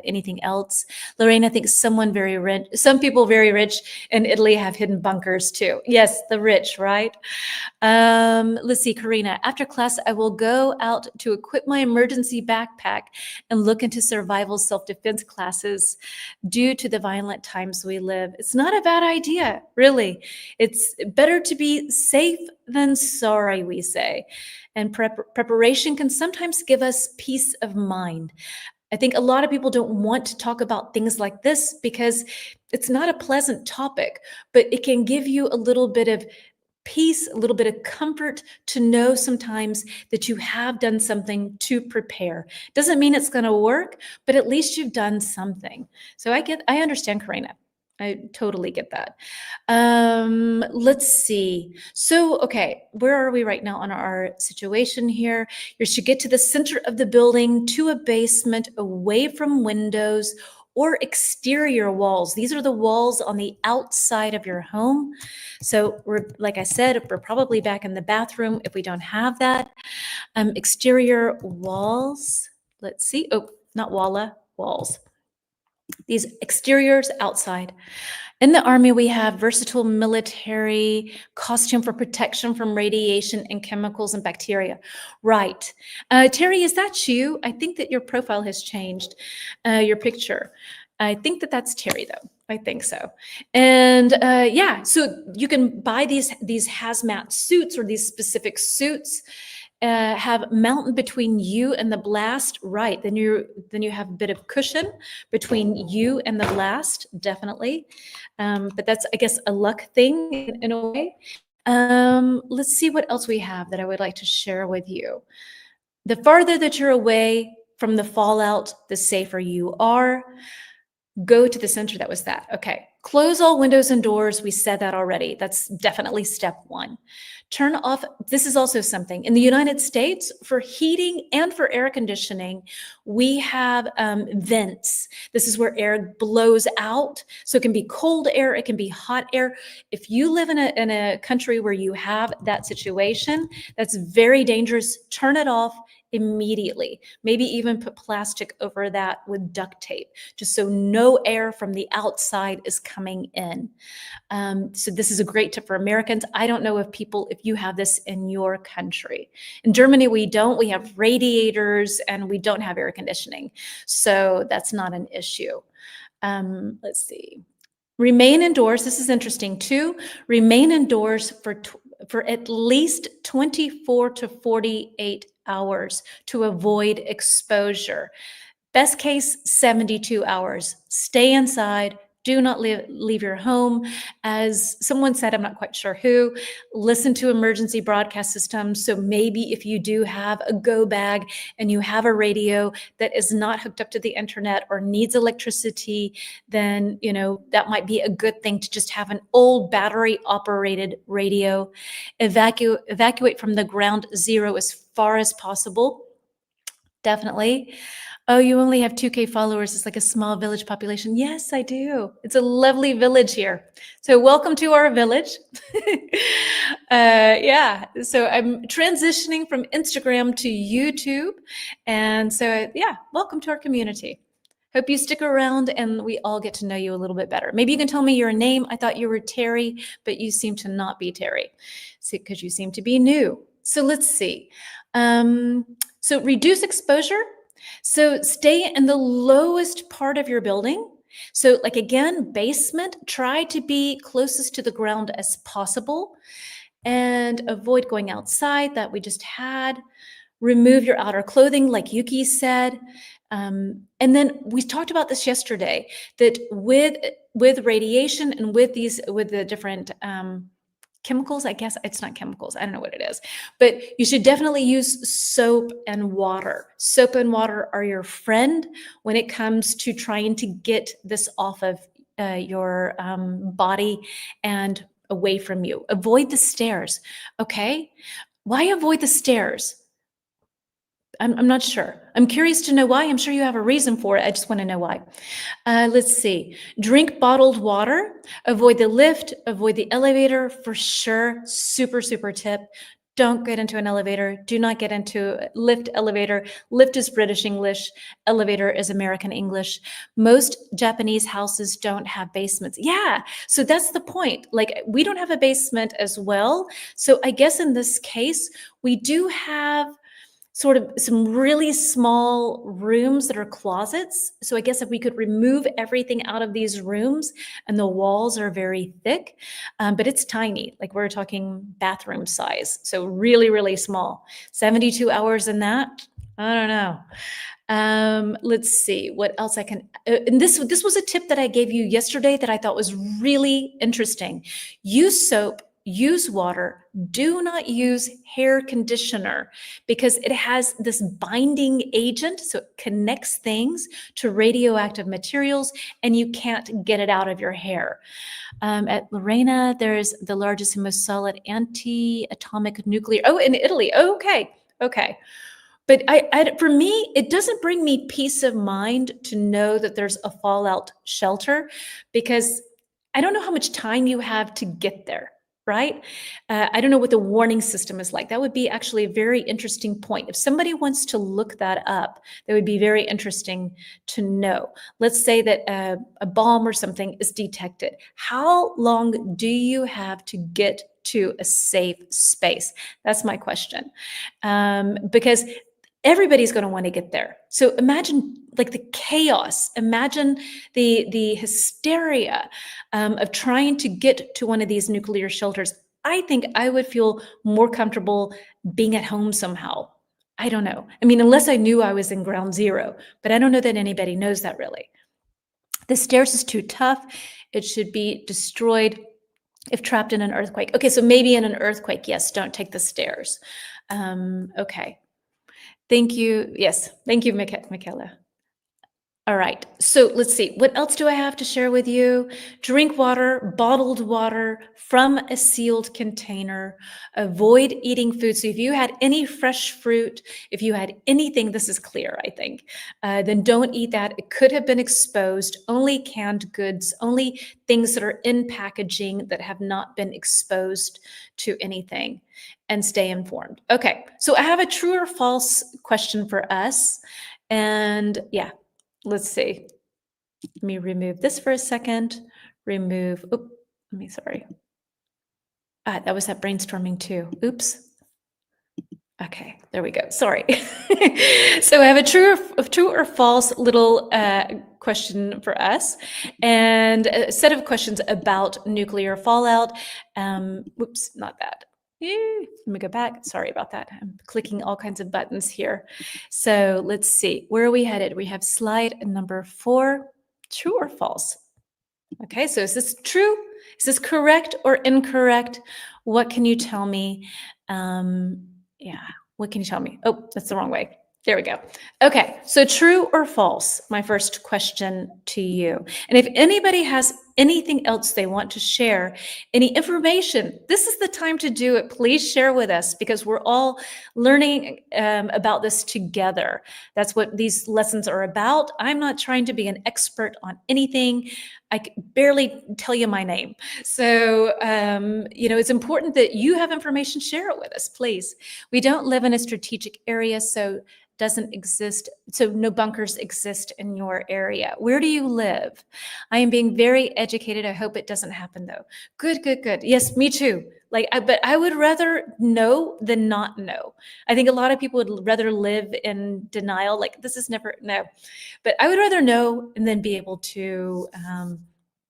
anything else. Lorraine, I think someone very rich, some people very rich in Italy have hidden bunkers too. Yes, the rich, right? Let's see, Karina, after class, I will go out to equip my emergency backpack and look into survival self-defense classes due to the violent times we live. It's not a bad idea, really. It's better to be safe than sorry, we say. And preparation can sometimes give us peace of mind. I think a lot of people don't want to talk about things like this because it's not a pleasant topic, but it can give you a little bit of peace, a little bit of comfort to know sometimes that you have done something to prepare. Doesn't mean it's going to work, but at least you've done something. So I understand, Karina. I totally get that. Let's see. So, okay, where are we right now on our situation here? You should get to the center of the building, to a basement, away from windows or exterior walls. These are the walls on the outside of your home. So we're, like I said, we're probably back in the bathroom if we don't have that. Exterior walls. Let's see. Oh, not walla, walls. These exteriors outside. In the Army, we have versatile military costume for protection from radiation and chemicals and bacteria. Right. Terry, is that you? I think that your profile has changed, your picture. I think that that's Terry, though. I think so. And yeah, so you can buy these hazmat suits or these specific suits. Have mountain between you and the blast, right? Then you have a bit of cushion between you and the blast, definitely. But that's, I guess, a luck thing in a way. Let's see what else we have that I would like to share with you. The farther that you're away from the fallout, the safer you are. Go to the center. That was that. Okay. Close all windows and doors. We said that already. That's definitely step one. Turn off. This is also something in the United States for heating and for air conditioning. We have vents. This is where air blows out. So it can be cold air. It can be hot air. If you live in a country where you have that situation, that's very dangerous. Turn it off immediately. Maybe even put plastic over that with duct tape, just so no air from the outside is coming in. So this is a great tip for Americans. I don't know if you have this in your country. In Germany, we don't. We have radiators and we don't have air conditioning. So that's not an issue. Let's see. Remain indoors. This is interesting too. Remain indoors for at least 24 to 48 hours to avoid exposure. Best case, 72 hours. Stay inside. Do not leave your home. As someone said, I'm not quite sure who, listen to emergency broadcast systems. So maybe if you do have a go bag and you have a radio that is not hooked up to the internet or needs electricity, then, that might be a good thing to just have an old battery operated radio. Evacuate from the ground zero as far as possible. Definitely. Oh, you only have 2K followers. It's like a small village population. Yes, I do. It's a lovely village here. So welcome to our village. Yeah, so I'm transitioning from Instagram to YouTube. And so, yeah, welcome to our community. Hope you stick around and we all get to know you a little bit better. Maybe you can tell me your name. I thought you were Terry, but you seem to not be Terry because you seem to be new. So let's see. So reduce exposure. So stay in the lowest part of your building. So like again, basement, try to be closest to the ground as possible and avoid going outside that we just had. Remove your outer clothing like Yuki said. And then we talked about this yesterday, that with radiation and with the different chemicals, I guess it's not chemicals. I don't know what it is, but you should definitely use soap and water. Soap and water are your friend when it comes to trying to get this off of your body and away from you. Avoid the stairs. Okay. Why avoid the stairs? I'm not sure. I'm curious to know why. I'm sure you have a reason for it. I just want to know why. Let's see. Drink bottled water. Avoid the lift. Avoid the elevator for sure. Super, super tip. Don't get into an elevator. Do not get into lift, elevator. Lift is British English. Elevator is American English. Most Japanese houses don't have basements. Yeah. So that's the point. Like we don't have a basement as well. So I guess in this case, we do have sort of some really small rooms that are closets. So I guess if we could remove everything out of these rooms, and the walls are very thick, but it's tiny, like we're talking bathroom size. So really, really small. 72 hours in that, I don't know. Let's see what else I can. And this was a tip that I gave you yesterday that I thought was really interesting. Use soap, use water. Do not use hair conditioner because it has this binding agent, so it connects things to radioactive materials, and you can't get it out of your hair. At Lorena, there's the largest and most solid anti-atomic nuclear. Oh, in Italy. Oh, okay, okay. But for me, it doesn't bring me peace of mind to know that there's a fallout shelter because I don't know how much time you have to get there, right? I don't know what the warning system is like. That would be actually a very interesting point. If somebody wants to look that up, that would be very interesting to know. Let's say that a bomb or something is detected. How long do you have to get to a safe space? That's my question. Because everybody's going to want to get there. So imagine like the chaos, imagine the hysteria of trying to get to one of these nuclear shelters. I think I would feel more comfortable being at home somehow. I don't know. I mean, unless I knew I was in ground zero, but I don't know that anybody knows that really. The stairs is too tough. It should be destroyed if trapped in an earthquake. Okay, so maybe in an earthquake, yes, don't take the stairs. Okay. Thank you. Yes, thank you, Michaela. All right, so let's see. What else do I have to share with you? Drink water, bottled water from a sealed container. Avoid eating food. So if you had any fresh fruit, if you had anything, this is clear, I think, then don't eat that. It could have been exposed. Only canned goods, only things that are in packaging that have not been exposed to anything, and stay informed. Okay, so I have a true or false question for us. And yeah, let's see. Let me remove this for a second. Remove, sorry. That was that brainstorming too. Oops. Okay, there we go. Sorry. So I have a true or false little question for us, and a set of questions about nuclear fallout. Whoops, not that. Let me go back. Sorry about that. I'm clicking all kinds of buttons here. So let's see. Where are we headed? We have slide number 4. True or false? Okay, so is this true? Is this correct or incorrect? What can you tell me? Yeah, what can you tell me? Oh, that's the wrong way. There we go. Okay, so true or false? My first question to you. And if anybody has anything else they want to share, any information, this is the time to do it. Please share with us because we're all learning about this together. That's what these lessons are about. I'm not trying to be an expert on anything. I can barely tell you my name. So, it's important that you have information, share it with us, please. We don't live in a strategic area, so doesn't exist. So no bunkers exist in your area. Where do you live? I am being very educated. I hope it doesn't happen though. Good, good, good. Yes, me too. But I would rather know than not know. I think a lot of people would rather live in denial. Like this is never, no, but I would rather know and then be able to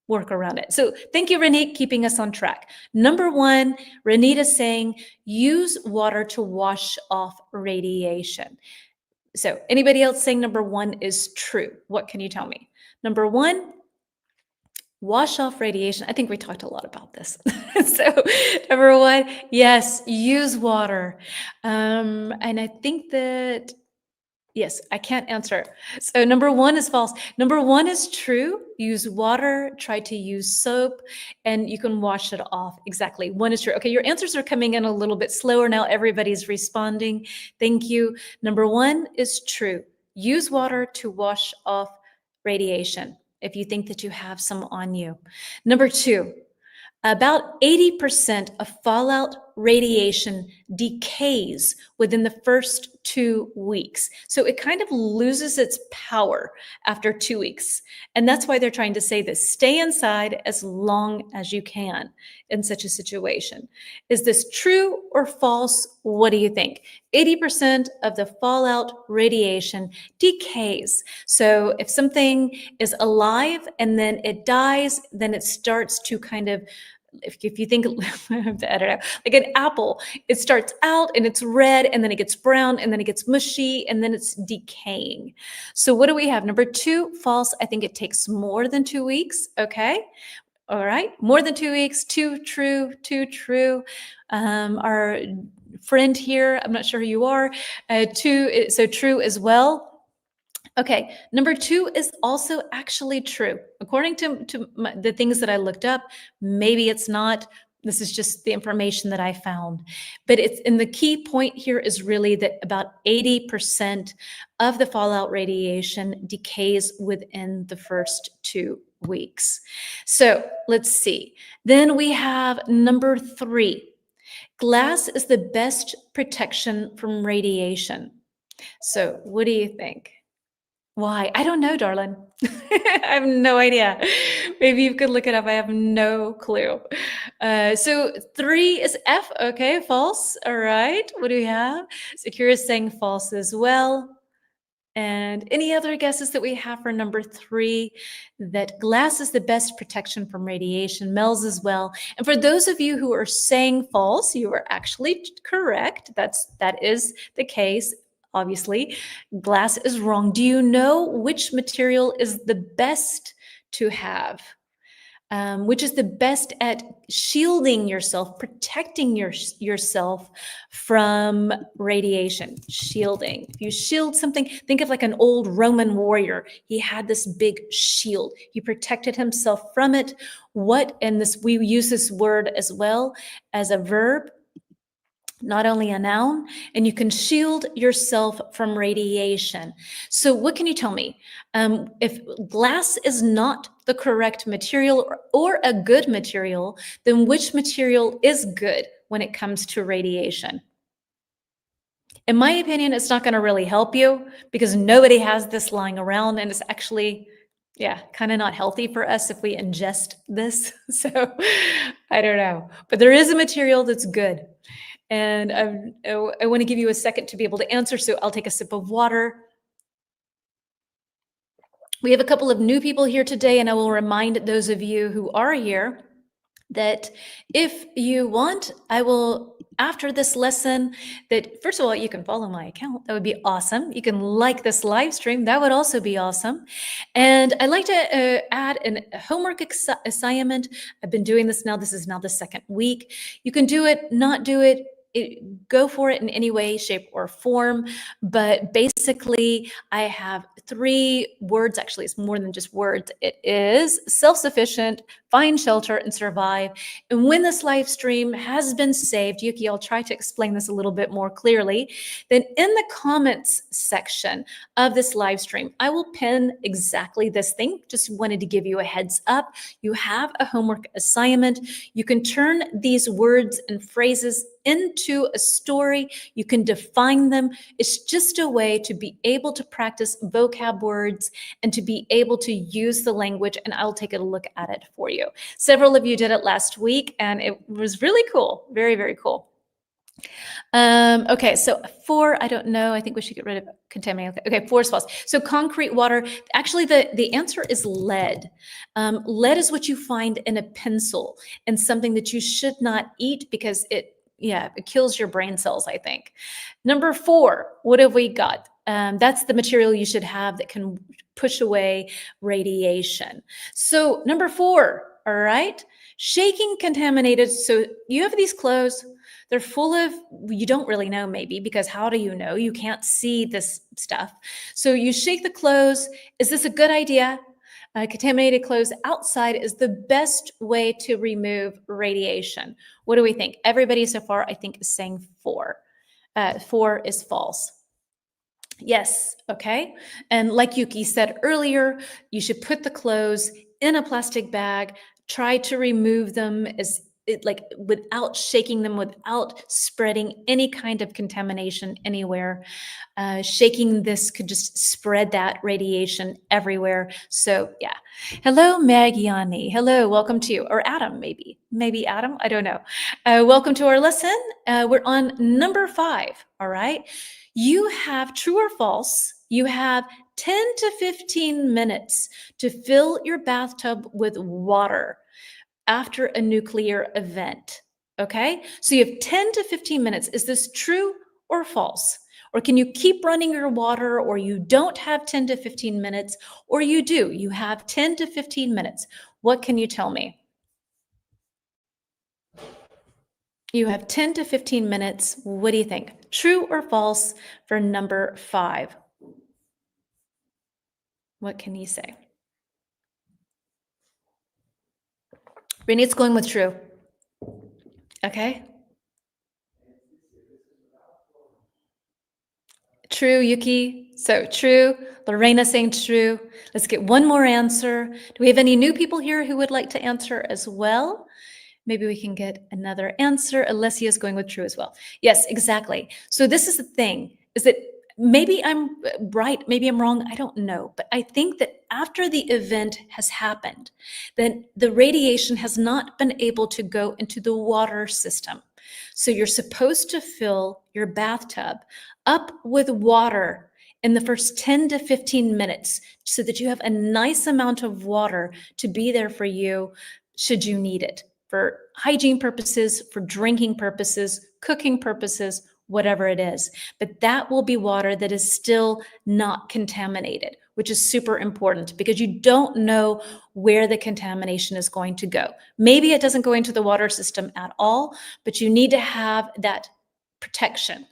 work around it. So thank you, Renee, keeping us on track. Number 1, Renita's saying, use water to wash off radiation. So anybody else saying number 1 is true? What can you tell me? Number 1, wash off radiation. I think we talked a lot about this. So number 1, yes, use water. And I think that Yes, I can't answer. So number one is false. Number one is true. Use water, try to use soap, and you can wash it off. Exactly. One is true. Okay, your answers are coming in a little bit slower now. Everybody's responding. Thank you. Number one is true. Use water to wash off radiation if you think that you have some on you. Number two, about 80% of fallout radiation decays within the first 2 weeks. So it kind of loses its power after 2 weeks. And that's why they're trying to say this: stay inside as long as you can in such a situation. Is this true or false? What do you think? 80% of the fallout radiation decays. So if something is alive and then it dies, then it starts to kind of, if you think, I have to edit out, like an apple, it starts out and it's red and then it gets brown and then it gets mushy and then it's decaying. So what do we have? Number two, false. I think it takes more than 2 weeks. Okay. All right. More than 2 weeks. Two true, two true. Our friend here, I'm not sure who you are, two, so true as well. Okay, number two is also actually true. According to the things that I looked up, maybe it's not. This is just the information that I found. But and the key point here is really that about 80% of the fallout radiation decays within the first 2 weeks. So let's see. Then we have number three. Glass is the best protection from radiation. So what do you think? Why? I don't know, darling. I have no idea. Maybe you could look it up. I have no clue. So three is F. Okay, false. All right. What do we have? Secure is saying false as well. And any other guesses that we have for number three? That glass is the best protection from radiation. Mel's as well. And for those of you who are saying false, you are actually correct. That is the case. Obviously, glass is wrong. Do you know which material is the best to have? Which is the best at shielding yourself, protecting yourself from radiation? Shielding. If you shield something, think of like an old Roman warrior. He had this big shield. He protected himself from it. We use this word as well as a verb, not only a noun, and you can shield yourself from radiation. So what can you tell me? If glass is not the correct material or a good material, then which material is good when it comes to radiation? In my opinion, it's not going to really help you because nobody has this lying around, and it's actually, kind of not healthy for us if we ingest this. So I don't know, but there is a material that's good. And I want to give you a second to be able to answer, so I'll take a sip of water. We have a couple of new people here today, and I will remind those of you who are here that if you want, I will, after this lesson, that first of all, you can follow my account. That would be awesome. You can like this live stream. That would also be awesome. And I'd like to add a homework assignment. I've been doing this now. This is now the second week. You can do it, not do it. Go for it in any way, shape, or form. But basically, I have 3 words. Actually, it's more than just words. It is self-sufficient, find shelter, and survive. And when this live stream has been saved, Yuki, I'll try to explain this a little bit more clearly. Then in the comments section of this live stream, I will pin exactly this thing. Just wanted to give you a heads up. You have a homework assignment. You can turn these words and phrases into a story. You can define them. It's just a way to be able to practice vocab words and to be able to use the language, and I'll take a look at it for you. Several of you did it last week, and it was really cool. Very, very cool. Okay, so 4, I don't know. I think we should get rid of contaminated. Okay, 4 is false. So concrete, water. Actually, the answer is lead. Lead is what you find in a pencil and something that you should not eat because it kills your brain cells, I think. Number 4, what have we got? That's the material you should have that can push away radiation. So number 4, all right, shaking contaminated. So you have these clothes. They're full of, you don't really know maybe, because how do you know? You can't see this stuff. So you shake the clothes. Is this a good idea? Contaminated clothes outside is the best way to remove radiation. What do we think? Everybody so far, I think, is saying 4. 4 is false. Yes, okay. And like Yuki said earlier, you should put the clothes in a plastic bag, try to remove them like without shaking them, without spreading any kind of contamination anywhere. Shaking this could just spread that radiation everywhere. So yeah. Hello, Magiani. Hello, welcome to you. Or Adam, maybe Adam, I don't know. Welcome to our lesson. We're on number 5, all right? You have, true or false, you have 10 to 15 minutes to fill your bathtub with water after a nuclear event. Okay, so you have 10 to 15 minutes. Is this true or false? Or can you keep running your water, or you don't have 10 to 15 minutes, or you do, you have 10 to 15 minutes? What can you tell me? You have 10 to 15 minutes. What do you think? True or false for number 5? What can you say? Renee, it's going with true. Okay. True, Yuki. So true. Lorena saying true. Let's get one more answer. Do we have any new people here who would like to answer as well? Maybe we can get another answer. Alessia is going with true as well. Yes, exactly. So this is the thing, is that maybe I'm right, maybe I'm wrong, I don't know. But I think that after the event has happened, then the radiation has not been able to go into the water system. So you're supposed to fill your bathtub up with water in the first 10 to 15 minutes so that you have a nice amount of water to be there for you should you need it, for hygiene purposes, for drinking purposes, cooking purposes, whatever it is. But that will be water that is still not contaminated, which is super important because you don't know where the contamination is going to go. Maybe it doesn't go into the water system at all, but you need to have that protection.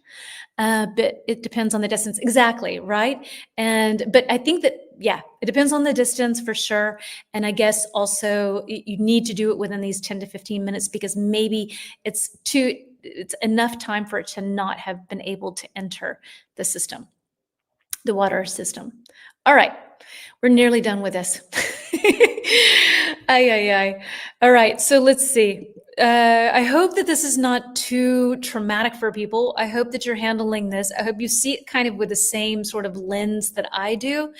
But it depends on the distance. Exactly, right? But I think that, yeah, it depends on the distance for sure. And I guess also you need to do it within these 10 to 15 minutes because maybe it's enough time for it to not have been able to enter the system, the water system. All right, we're nearly done with this. Ay. All right, so let's see. I hope that this is not too traumatic for people. I hope that you're handling this. I hope you see it kind of with the same sort of lens that I do.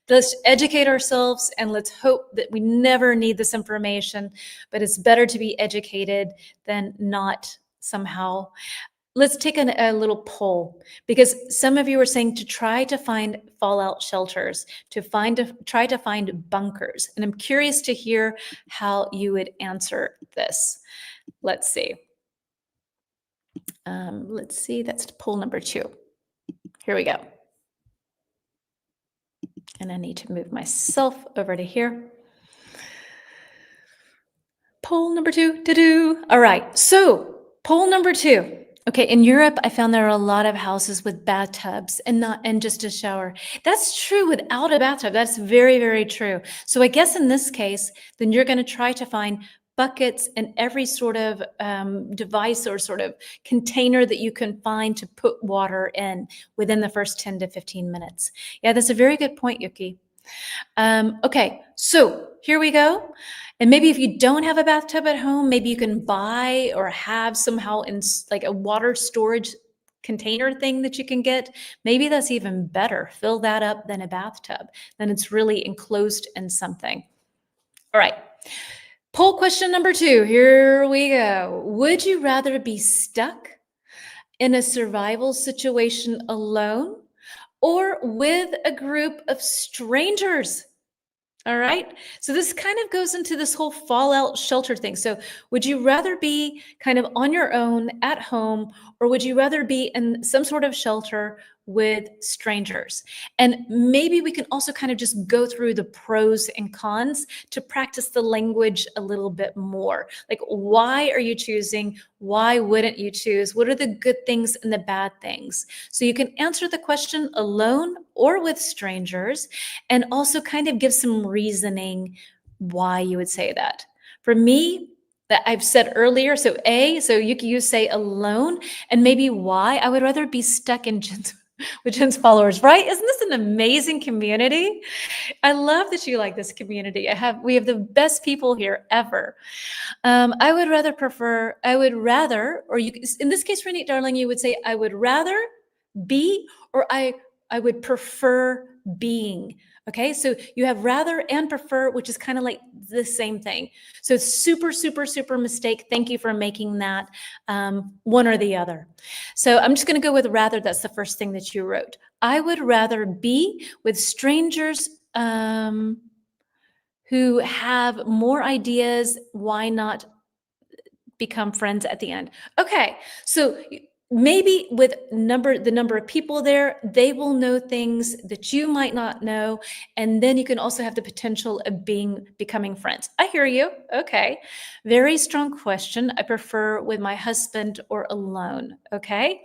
Let's educate ourselves and let's hope that we never need this information, but it's better to be educated than not somehow. Let's take a little poll because some of you are saying to try to find fallout shelters, try to find bunkers. And I'm curious to hear how you would answer this. Let's see. That's poll number 2. Here we go. And I need to move myself over to here. Poll number 2. All right. So poll number 2. Okay, in Europe, I found there are a lot of houses with bathtubs and just a shower. That's true without a bathtub. That's very, very true. So I guess in this case, then you're going to try to find buckets and every sort of device or sort of container that you can find to put water in within the first 10 to 15 minutes. Yeah, that's a very good point, Yuki. Okay, so here we go. And maybe if you don't have a bathtub at home, maybe you can buy or have somehow in like a water storage container thing that you can get. Maybe that's even better. Fill that up than a bathtub. Then it's really enclosed in something. All right. Poll question number 2. Here we go. Would you rather be stuck in a survival situation alone or with a group of strangers? All right. So this kind of goes into this whole fallout shelter thing. So would you rather be kind of on your own at home, or would you rather be in some sort of shelter with strangers? And maybe we can also kind of just go through the pros and cons to practice the language a little bit more. Like, why are you choosing? Why wouldn't you choose? What are the good things and the bad things? So you can answer the question alone or with strangers, and also kind of give some reasoning why you would say that. For me, that I've said earlier, so you say alone, and maybe why I would rather be stuck in Jen's with Jen's followers, right? Isn't this an amazing community? I love that you like this community. We have the best people here ever. I would rather, or you, in this case, Renee, darling, you would say, I would rather be, or I would prefer being. Okay, so you have rather and prefer, which is kind of like the same thing. So it's super, super, super mistake. Thank you for making that one or the other. So I'm just going to go with rather. That's the first thing that you wrote. I would rather be with strangers who have more ideas. Why not become friends at the end? Okay, so maybe with the number of people there, they will know things that you might not know, and then you can also have the potential of becoming friends. I hear you. Okay, very strong question. I prefer with my husband or alone. Okay.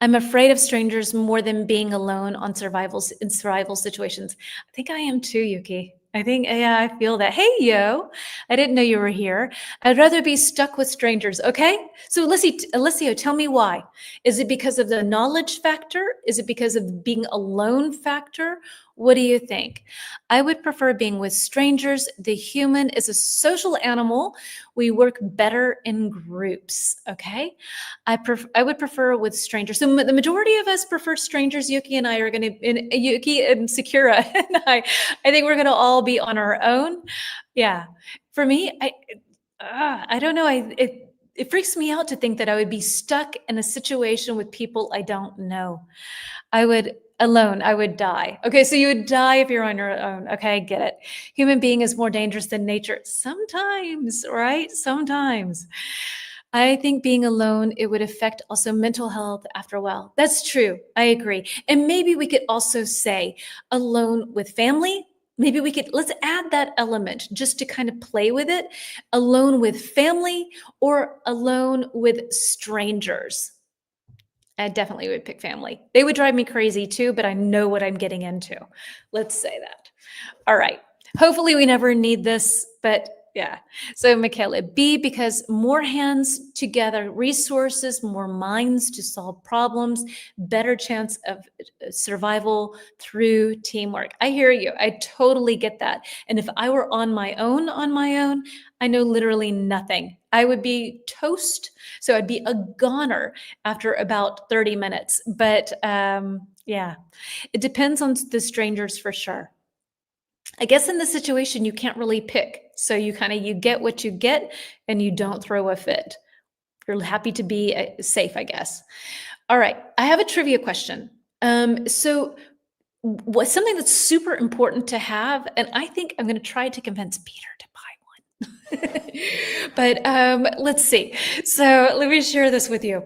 I'm afraid of strangers more than being alone in survival situations. I think I am too, Yuki. I think, yeah, I feel that. Hey, yo, I didn't know you were here. I'd rather be stuck with strangers. Okay. So, Alessio, tell me why. Is it because of the knowledge factor? Is it because of being alone factor? What do you think? I would prefer being with strangers. The human is a social animal. We work better in groups. Okay. I would prefer with strangers. So the majority of us prefer strangers. Yuki and I are going to, Yuki and Sakura and I think we're going to all be on our own. Yeah. For me, I don't know. It freaks me out to think that I would be stuck in a situation with people I don't know. I would die. Okay, so you would die if you're on your own. Okay, I get it. Human being is more dangerous than nature. Sometimes, right? Sometimes. I think being alone, it would affect also mental health after a while. That's true. I agree. And maybe we could also say alone with family. Maybe let's add that element just to kind of play with it. Alone with family or alone with strangers. I definitely would pick family. They would drive me crazy too, but I know what I'm getting into. Let's say that. All right. Hopefully we never need this, but yeah. So Michaela, B, because more hands together, resources, more minds to solve problems, better chance of survival through teamwork. I hear you. I totally get that. And if I were on my own, I know literally nothing. I would be toast. So I'd be a goner after about 30 minutes. But yeah, it depends on the strangers for sure. I guess in this situation, you can't really pick. So you get what you get and you don't throw a fit. You're happy to be safe, I guess. All right. I have a trivia question. So what's something that's super important to have, and I think I'm going to try to convince Peter to buy one. But let's see. So let me share this with you.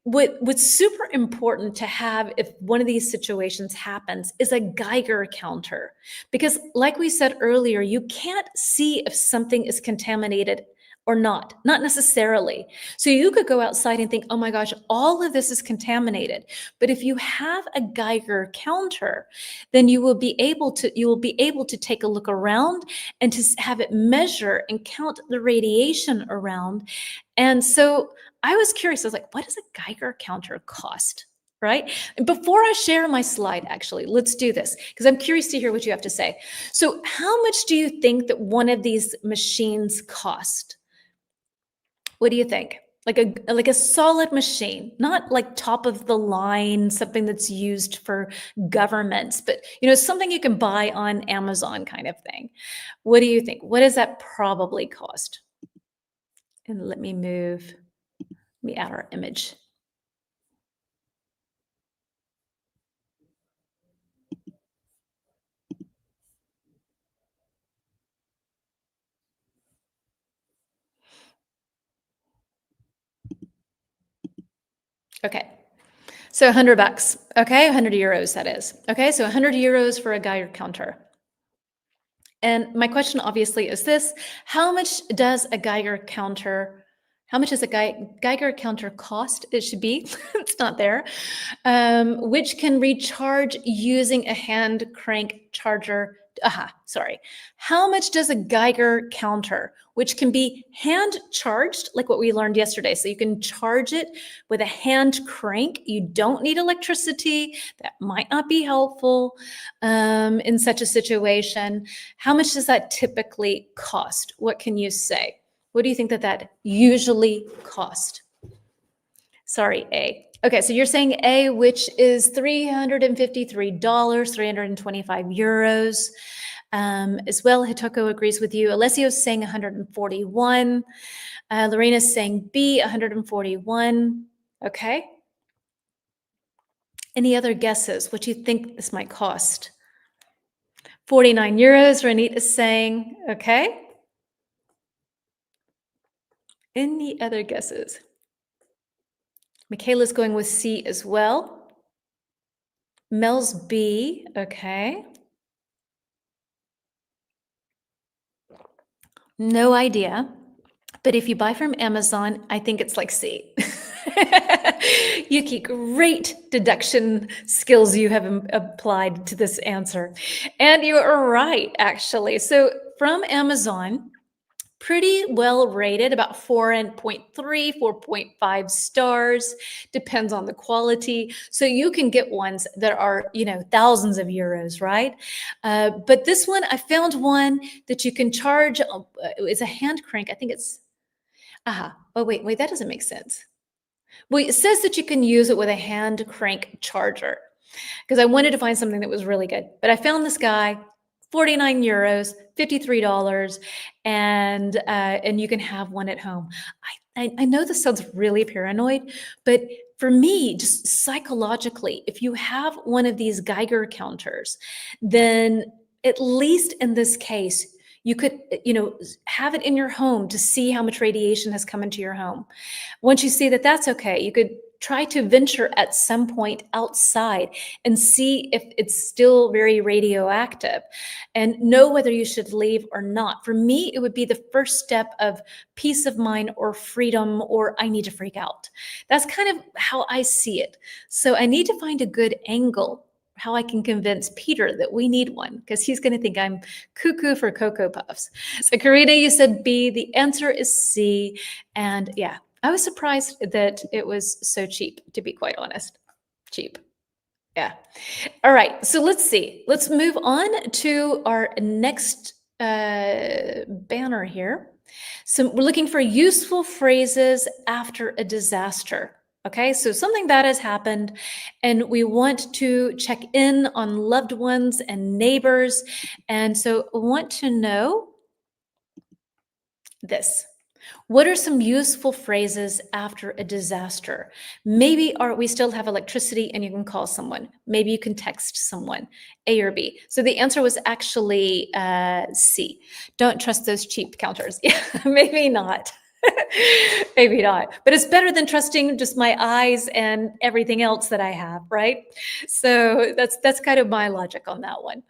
What's super important to have if one of these situations happens is a Geiger counter. Because like we said earlier, you can't see if something is contaminated or not necessarily. So you could go outside and think, oh my gosh, all of this is contaminated. But if you have a Geiger counter, then you will be able to take a look around and to have it measure and count the radiation around. And so I was curious. I was like, what does a Geiger counter cost? Right? And before I share my slide, actually, let's do this because I'm curious to hear what you have to say. So how much do you think that one of these machines cost? What do you think? Like a solid machine, not like top of the line, something that's used for governments, but something you can buy on Amazon kind of thing. What do you think? What does that probably cost? And let me add our image. Okay. So 100 bucks. Okay, 100 euros that is. Okay, so 100 euros for a Geiger counter. And my question obviously is this: how much does a Geiger counter? How much does a Geiger counter cost? It should be. It's not there. Which can recharge using a hand crank charger. Aha, sorry. How much does a Geiger counter, which can be hand charged, like what we learned yesterday? So you can charge it with a hand crank. You don't need electricity. That might not be helpful in such a situation. How much does that typically cost? What can you say? What do you think that that usually cost? Sorry, A. Okay, so you're saying A, which is $353, 325 euros. As well, Hitoko agrees with you. Alessio's saying 141. Lorena's saying B, 141. Okay. Any other guesses? What do you think this might cost? 49 euros, Renit is saying. Okay. Any other guesses? Michaela's going with C as well. Mel's B. Okay. No idea. But if you buy from Amazon, I think it's like C. Yuki, great deduction skills you have applied to this answer. And you are right, actually. So from Amazon, pretty well rated, about 4.3, 4.5 stars, depends on the quality. So you can get ones that are, thousands of euros, right? But this one, I found one that you can charge, it's a hand crank. I think it's, oh, wait, that doesn't make sense. Well, it says that you can use it with a hand crank charger because I wanted to find something that was really good. But I found this guy, 49 euros, $53, and you can have one at home. I know this sounds really paranoid, but for me, just psychologically, if you have one of these Geiger counters, then at least in this case, you could, have it in your home to see how much radiation has come into your home. Once you see that that's okay, you could try to venture at some point outside and see if it's still very radioactive and know whether you should leave or not. For me, it would be the first step of peace of mind or freedom, or I need to freak out. That's kind of how I see it. So I need to find a good angle how I can convince Peter that we need one, because he's going to think I'm cuckoo for Cocoa Puffs. So Karina, you said B. The answer is C. And yeah, I was surprised that it was so cheap, to be quite honest. Cheap. Yeah. All right. So let's see. Let's move on to our next banner here. So we're looking for useful phrases after a disaster. Okay, so something bad has happened, and we want to check in on loved ones and neighbors. And so I want to know this. What are some useful phrases after a disaster? Maybe we still have electricity and you can call someone. Maybe you can text someone, A or B. So the answer was actually C. Don't trust those cheap counters. Yeah, maybe not. Maybe not. But it's better than trusting just my eyes and everything else that I have, right? So that's kind of my logic on that one.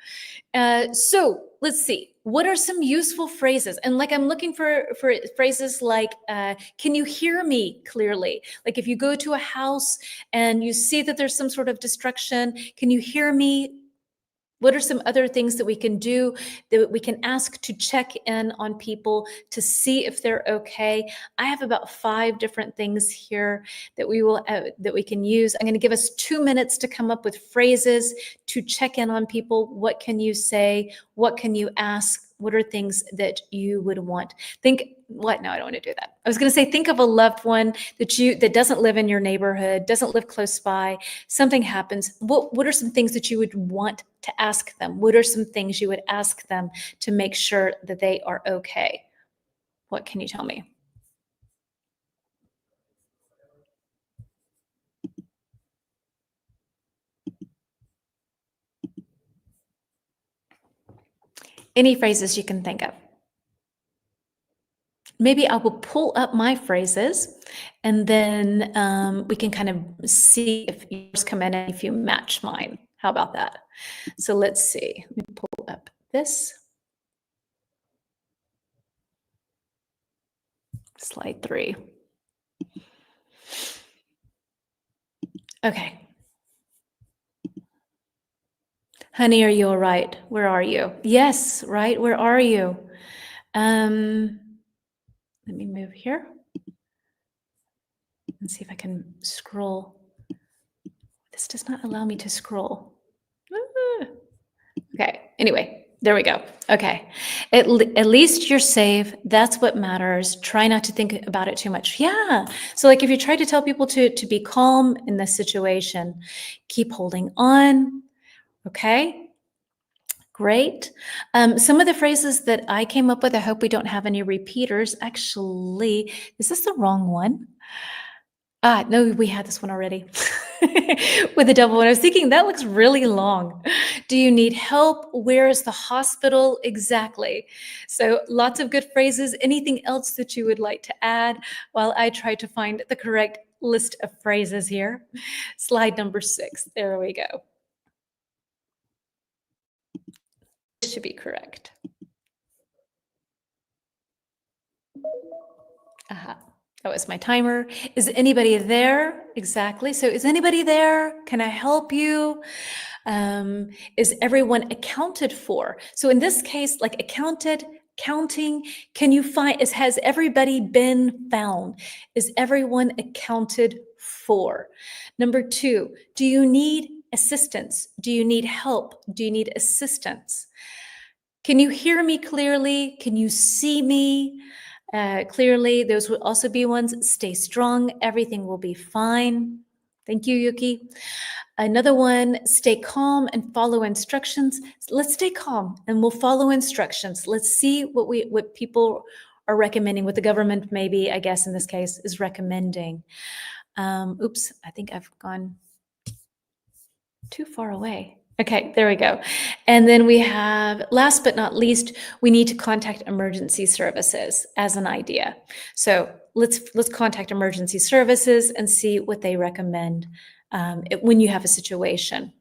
So let's see. What are some useful phrases? And like I'm looking for phrases like, can you hear me clearly? Like if you go to a house and you see that there's some sort of destruction, can you hear me? What are some other things that we can do, that we can ask to check in on people to see if they're okay? I have about 5 different things here that we can use. I'm going to give us 2 minutes to come up with phrases to check in on people. What can you say? What can you ask? What are things that you would want? No, I don't want to do that. I was going to say, think of a loved one that doesn't live in your neighborhood, doesn't live close by. Something happens. What are some things that you would want to ask them? What are some things you would ask them to make sure that they are okay? What can you tell me? Any phrases you can think of. maybe I will pull up my phrases, and then we can kind of see if yours come in and if you match mine. How about that? So let's see. Let me pull up this. Slide 3. Okay. Honey, are you all right? Where are you? Yes, right? Where are you? Let me move here and see if I can scroll. This does not allow me to scroll. Ah. Okay, anyway, there we go. Okay, at least you're safe. That's what matters. Try not to think about it too much. Yeah, so like if you try to tell people to be calm in this situation, keep holding on, okay? Great. Some of the phrases that I came up with, I hope we don't have any repeaters. Actually, is this the wrong one? No, we had this one already with the double one. I was thinking that looks really long. Do you need help? Where is the hospital? Exactly. So lots of good phrases. Anything else that you would like to add while I try to find the correct list of phrases here? Slide number 6. There we go. This should be correct. That was my timer. Is anybody there? Exactly. So is anybody there? Can I help you? Is everyone accounted for? So in this case, like accounted, counting, can you find, has everybody been found? Is everyone accounted for? Number 2, do you need assistance? Do you need help? Do you need assistance? Can you hear me clearly? Can you see me clearly? Those would also be ones. Stay strong. Everything will be fine. Thank you, Yuki. Another one, stay calm and follow instructions. Let's stay calm and we'll follow instructions. Let's see what people are recommending, what the government maybe, I guess in this case, is recommending. Oops, I think I've gone too far away. Okay, there we go. And then we have, last but not least, we need to contact emergency services as an idea. So let's contact emergency services and see what they recommend when you have a situation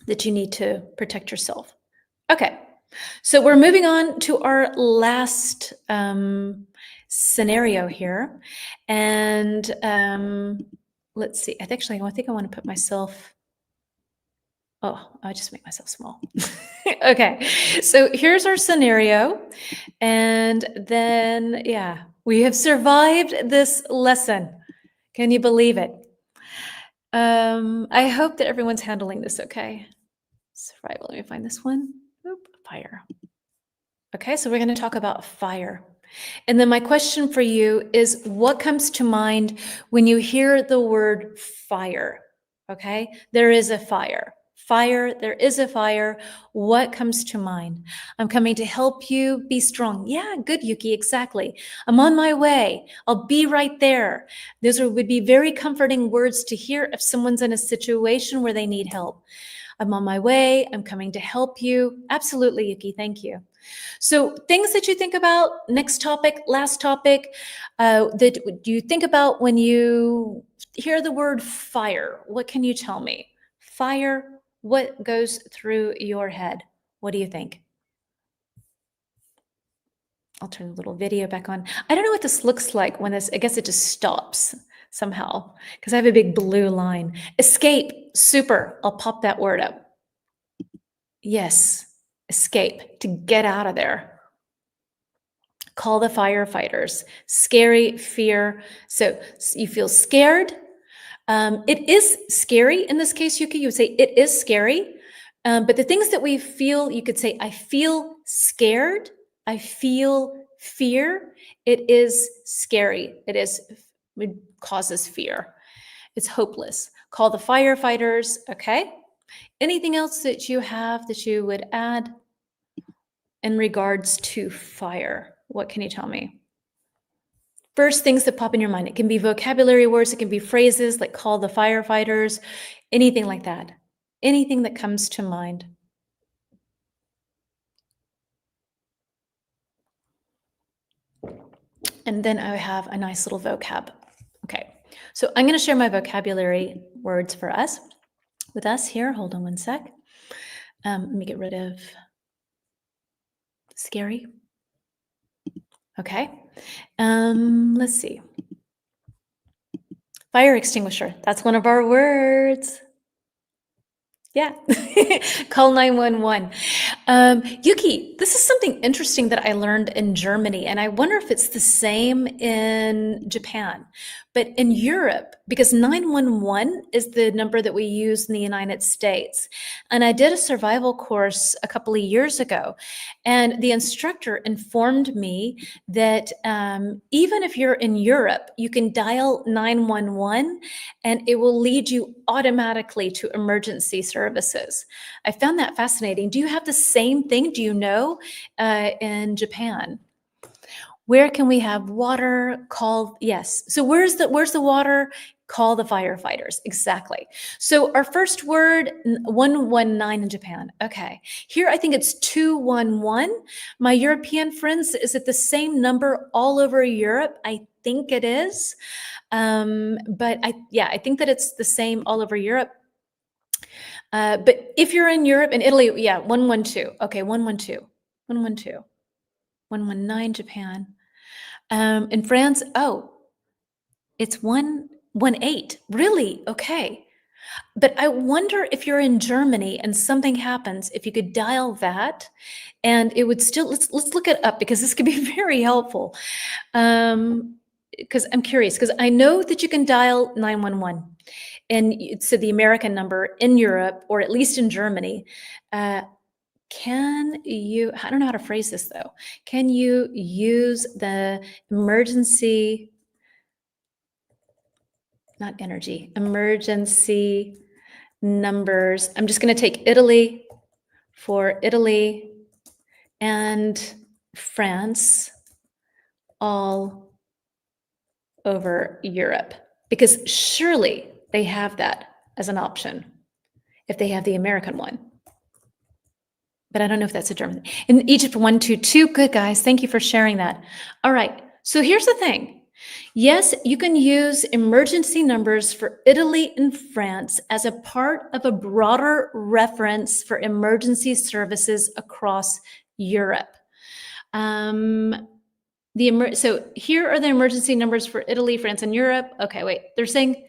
that you need to protect yourself. Okay, so we're moving on to our last scenario here. And let's see, I think I want to put myself, I'll just make myself small. Okay, so here's our scenario. And then, yeah, we have survived this lesson. Can you believe it? I hope that everyone's handling this okay. Survival, let me find this one. Oop, fire. Okay, so we're going to talk about fire. And then my question for you is, what comes to mind when you hear the word fire? Okay, there is a fire. Fire, there is a fire. What comes to mind? I'm coming to help you be strong. Yeah, good, Yuki, exactly. I'm on my way. I'll be right there. Those would be very comforting words to hear if someone's in a situation where they need help. I'm on my way. I'm coming to help you. Absolutely, Yuki, thank you. So things that you think about, next topic, last topic, that do you think about when you hear the word fire? What can you tell me? Fire, what goes through your head? What do you think? I'll turn the little video back on. I don't know what this looks like when this, I guess it just stops somehow because I have a big blue line. Escape, super. I'll pop that word up. Yes, escape, to get out of there. Call the firefighters. Scary, fear. So you feel scared. It is scary in this case, Yuki. You would say it is scary. But the things that we feel, you could say, I feel scared. I feel fear. It is scary. It causes fear. It's hopeless. Call the firefighters. Okay. Anything else that you have that you would add in regards to fire? What can you tell me? First things that pop in your mind. It can be vocabulary words. It can be phrases like call the firefighters, anything like that. Anything that comes to mind. And then I have a nice little vocab. Okay, so I'm going to share my vocabulary words for us with us here. Hold on one sec. Let me get rid of scary. Okay, let's see. Fire extinguisher. That's one of our words. Yeah. Call 911. Yuki, this is something interesting that I learned in Germany, and I wonder if it's the same in Japan. But in Europe, because 911 is the number that we use in the United States, and I did a survival course a couple of years ago, and the instructor informed me that even if you're in Europe, you can dial 911 and it will lead you automatically to emergency services. I found that fascinating. Do you have the same thing? Do you know in Japan? Where can we have water? Call, yes. So where's the water? Call the firefighters. Exactly. So our first word, 119 in Japan. Okay. Here I think it's 211. My European friends, is it the same number all over Europe? I think it is. But I think that it's the same all over Europe. But if you're in Europe and Italy, yeah, 112. Okay, 112. 112. 119 Japan. In France, oh, it's 118. Really? Okay. But I wonder if you're in Germany and something happens, if you could dial that and it would still, let's look it up because this could be very helpful. Because I'm curious, because I know that you can dial 911 and it's the American number in Europe, or at least in Germany. Can you, I don't know how to phrase this though. Can you use the emergency, not energy, emergency numbers? I'm just going to take Italy for Italy and France all over Europe, because surely they have that as an option if they have the American one. But I don't know if that's a German. In Egypt, 122. Good, guys. Thank you for sharing that. All right. So here's the thing. Yes, you can use emergency numbers for Italy and France as a part of a broader reference for emergency services across Europe. So here are the emergency numbers for Italy, France, and Europe. Okay, wait. They're saying,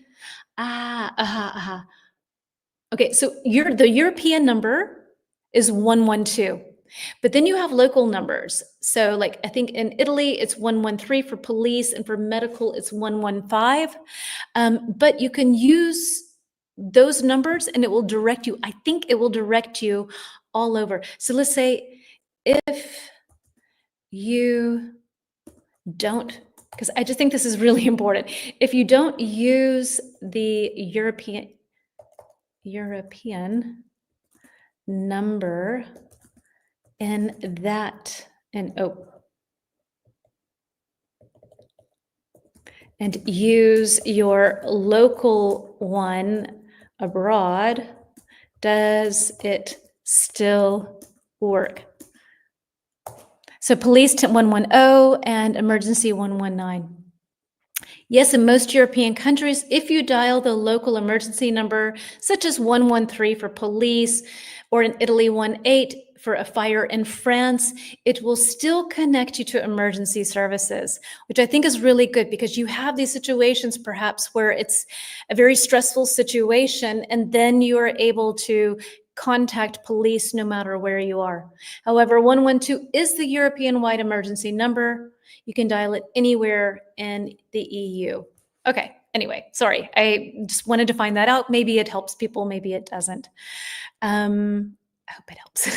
Okay, so the European number is 112. But then you have local numbers. So like I think in Italy, it's 113 for police, and for medical, it's 115. But you can use those numbers and it will direct you. I think it will direct you all over. So let's say if you don't, because I just think this is really important. If you don't use the European number in that, and use your local one abroad, does it still work? So police 110 and emergency 119. Yes, in most European countries, if you dial the local emergency number, such as 113 for police, or in Italy 18 for a fire in France, it will still connect you to emergency services, which I think is really good, because you have these situations perhaps where it's a very stressful situation, and then you are able to contact police no matter where you are. However, 112 is the European-wide emergency number. You can dial it anywhere in the EU. Okay, anyway, sorry. I just wanted to find that out. Maybe it helps people, maybe it doesn't. I hope it helps.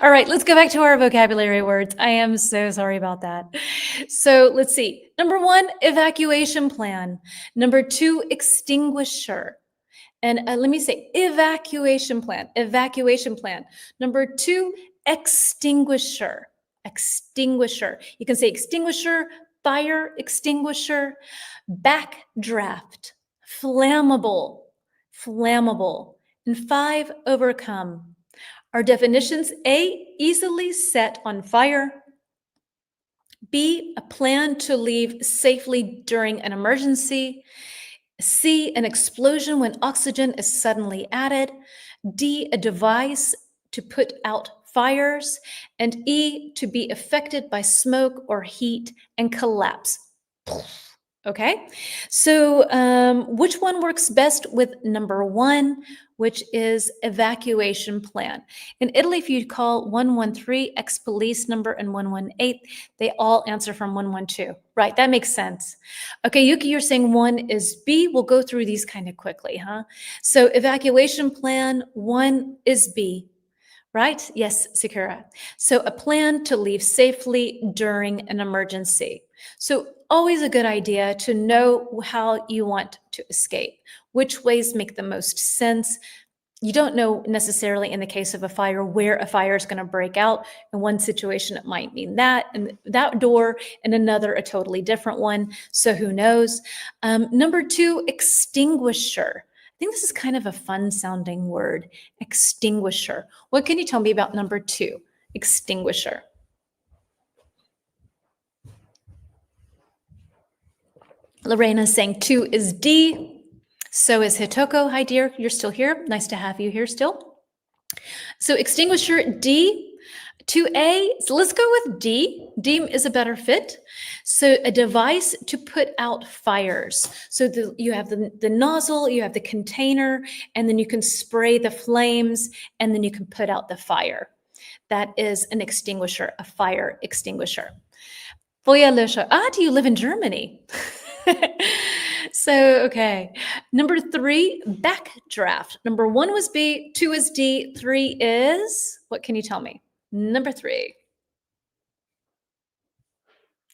All right, let's go back to our vocabulary words. I am so sorry about that. So let's see. Number 1, evacuation plan. Number 2, extinguisher. And let me say evacuation plan. Number 2, extinguisher. You can say extinguisher, fire extinguisher, backdraft, flammable, and 5, overcome. Our definitions: A, easily set on fire. B, a plan to leave safely during an emergency. C, an explosion when oxygen is suddenly added. D, a device to put out fires. And E, to be affected by smoke or heat and collapse. Okay, so which one works best with number one, which is evacuation plan? In Italy, if you call 113 ex-police number and 118, they all answer from 112. Right, that makes sense. Okay, Yuki, you're saying one is B. We'll go through these kind of quickly, huh? So evacuation plan, one is B. Right? Yes, Sakura. So a plan to leave safely during an emergency. So always a good idea to know how you want to escape, which ways make the most sense. You don't know necessarily in the case of a fire where a fire is going to break out. In one situation, it might mean that, and that door, and another, a totally different one. So who knows? Number two, extinguisher. I think this is kind of a fun sounding word, extinguisher. What can you tell me about number two, extinguisher? Lorena's saying two is D. So is Hitoko. Hi, dear. You're still here. Nice to have you here still. So extinguisher D. 2A, so let's go with D. D is a better fit. So a device to put out fires. So you have the nozzle, you have the container, and then you can spray the flames, and then you can put out the fire. That is an extinguisher, a fire extinguisher. Feuerlöscher. Do you live in Germany? So, okay. Number three, backdraft. Number one was B, two is D, three is, what can you tell me? Number three.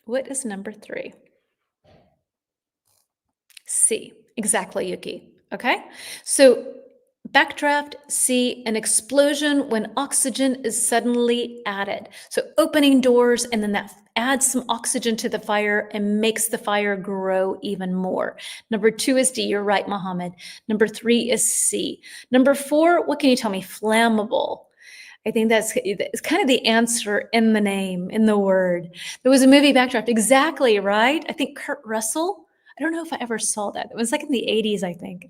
What is number three? C. Exactly, Yuki. Okay. So backdraft, C, an explosion when oxygen is suddenly added. So opening doors, and then that adds some oxygen to the fire and makes the fire grow even more. Number two is D. You're right, Mohammed. Number three is C. Number four, what can you tell me? Flammable. I think that's kind of the answer in the name, in the word. There was a movie, Backdraft, exactly, right? I think Kurt Russell. I don't know if I ever saw that. It was like in the 80s, I think.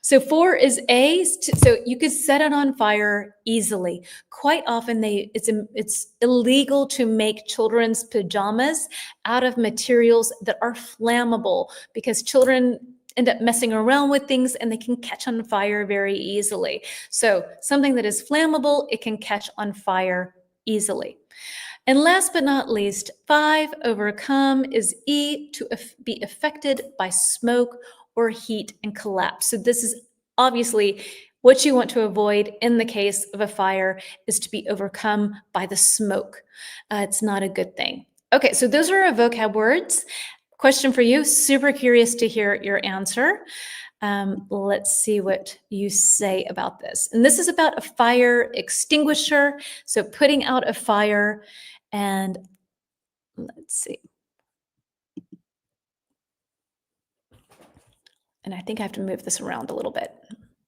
So four is A. So you could set it on fire easily. Quite often, it's illegal to make children's pajamas out of materials that are flammable because children end up messing around with things and they can catch on fire very easily. So something that is flammable, it can catch on fire easily. And last but not least, 5, overcome, is E, to be affected by smoke or heat and collapse. So this is obviously what you want to avoid in the case of a fire, is to be overcome by the smoke. It's not a good thing. Okay, so those are our vocab words. Question for you, super curious to hear your answer. Let's see what you say about this. And this is about a fire extinguisher. So putting out a fire, and let's see. And I think I have to move this around a little bit.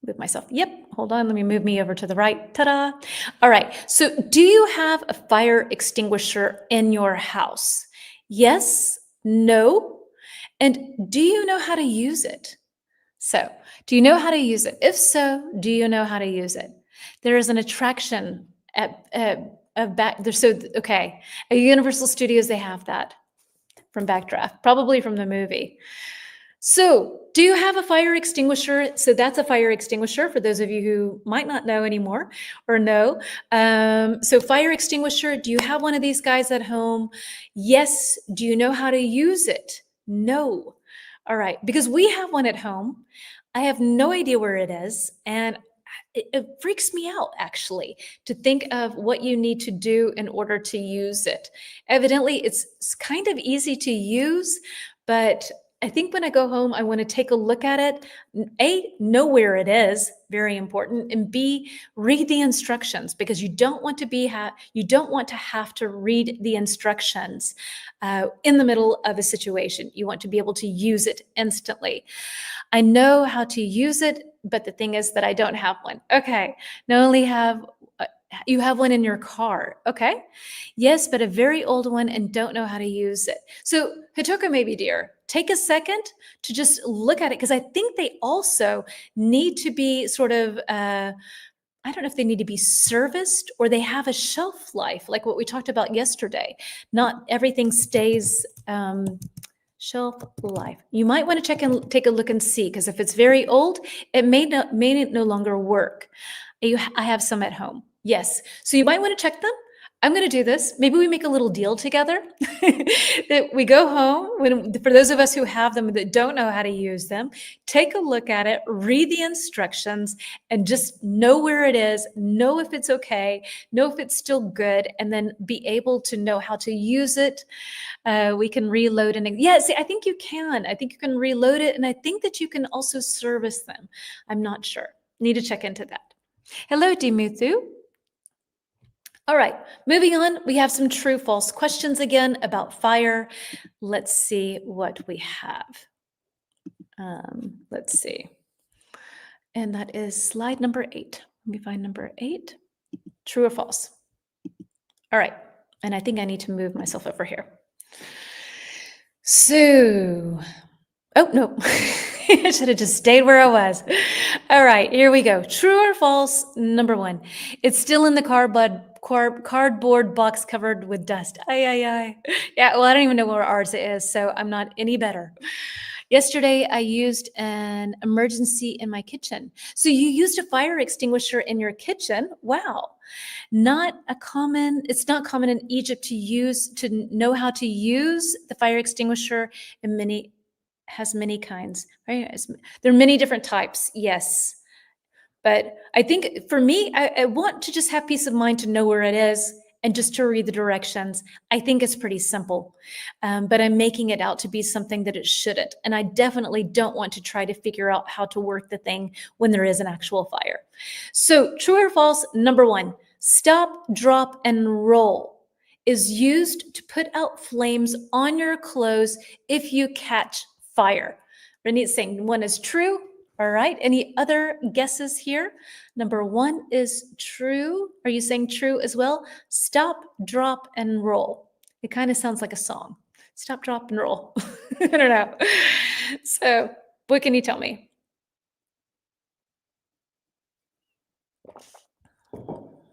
Move myself. Yep, hold on. Let me move me over to the right. Ta-da. All right. So do you have a fire extinguisher in your house? Yes, no. And do you know how to use it? So, do you know how to use it? If so, do you know how to use it? There is an attraction at back there. So, okay, at Universal Studios, they have that from Backdraft, probably from the movie. So, do you have a fire extinguisher? So that's a fire extinguisher for those of you who might not know anymore or know. So fire extinguisher, do you have one of these guys at home? Yes. Do you know how to use it? No. All right. Because we have one at home. I have no idea where it is. And it freaks me out, actually, to think of what you need to do in order to use it. Evidently, it's kind of easy to use, but I think when I go home, I want to take a look at it. A, know where it is, very important, and B, read the instructions, because you don't want to have to read the instructions in the middle of a situation. You want to be able to use it instantly. I know how to use it, but the thing is that I don't have one. Okay, not only have You have one in your car. Okay. Yes, but a very old one and don't know how to use it. So, Hitoka, maybe dear, take a second to just look at it because I think they also need to be sort of, I don't know if they need to be serviced or they have a shelf life, like what we talked about yesterday. Not everything stays. Shelf life. You might want to check and take a look and see because if it's very old, it may no longer work. I have some at home. Yes. So you might want to check them. I'm going to do this. Maybe we make a little deal together that we go home for those of us who have them that don't know how to use them, take a look at it, read the instructions and just know where it is, know if it's okay, know if it's still good, and then be able to know how to use it. We can reload and yeah, see, I think you can. I think you can reload it. And I think that you can also service them. I'm not sure. Need to check into that. Hello, Dimuthu. All right, moving on. We have some true false questions again about fire. Let's see what we have. Let's see. And that is slide number 8. Let me find number 8. True or false? All right. And I think I need to move myself over here. So, oh, no. I should have just stayed where I was. All right, here we go. True or false? Number 1. It's still in the cardboard box covered with dust. Ay. Yeah, well, I don't even know where ours is, so I'm not any better. Yesterday, I used an emergency in my kitchen. So you used a fire extinguisher in your kitchen? Wow. It's not common in Egypt to know how to use the fire extinguisher has many kinds, right? There are many different types, yes. But I think for me, I want to just have peace of mind to know where it is and just to read the directions. I think it's pretty simple, but I'm making it out to be something that it shouldn't. And I definitely don't want to try to figure out how to work the thing when there is an actual fire. So true or false, number 1, stop, drop, and roll is used to put out flames on your clothes if you catch fire. Renee is saying 1 is true. All right. Any other guesses here? Number 1 is true. Are you saying true as well? Stop, drop, and roll. It kind of sounds like a song. Stop, drop, and roll. I don't know. So what can you tell me?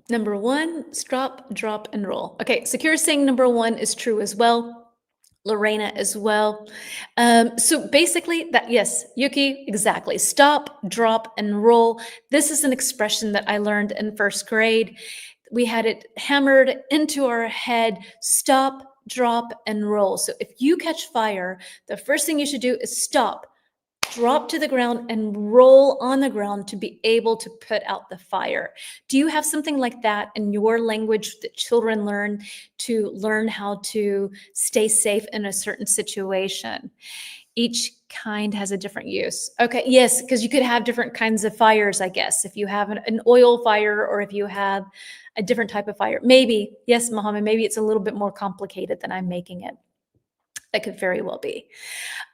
Number 1, stop, drop, and roll. Okay, Secure is saying number 1 is true as well. Lorena as well. So basically that, yes, Yuki, exactly. Stop, drop, and roll. This is an expression that I learned in 1st grade. We had it hammered into our head, stop, drop, and roll. So if you catch fire, the first thing you should do is stop, drop to the ground, and roll on the ground to be able to put out the fire. Do you have something like that in your language that children learn to learn how to stay safe in a certain situation? Each kind has a different use. Okay, yes, because you could have different kinds of fires, I guess. If you have an oil fire or if you have a different type of fire. Maybe, yes, Mohammed, maybe it's a little bit more complicated than I'm making it. That could very well be.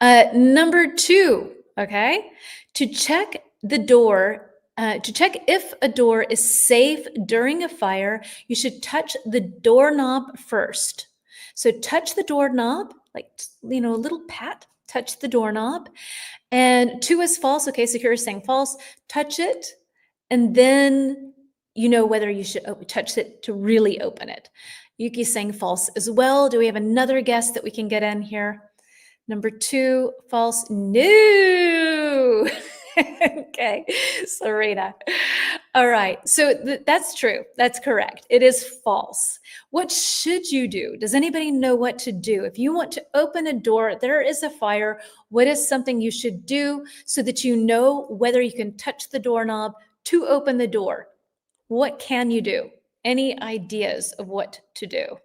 Number 2, okay, to check the door, to check if a door is safe during a fire, you should touch the doorknob first. So touch the doorknob, like, a little pat, touch the doorknob. And 2 is false. Okay, so here's saying false. Touch it, and then you know whether you should touch it to really open it. Yuki's saying false as well. Do we have another guess that we can get in here? Number 2, false. No. Okay, Serena. All right, so that's true. That's correct. It is false. What should you do? Does anybody know what to do? If you want to open a door, there is a fire. What is something you should do so that you know whether you can touch the doorknob to open the door? What can you do? Any ideas of what to do?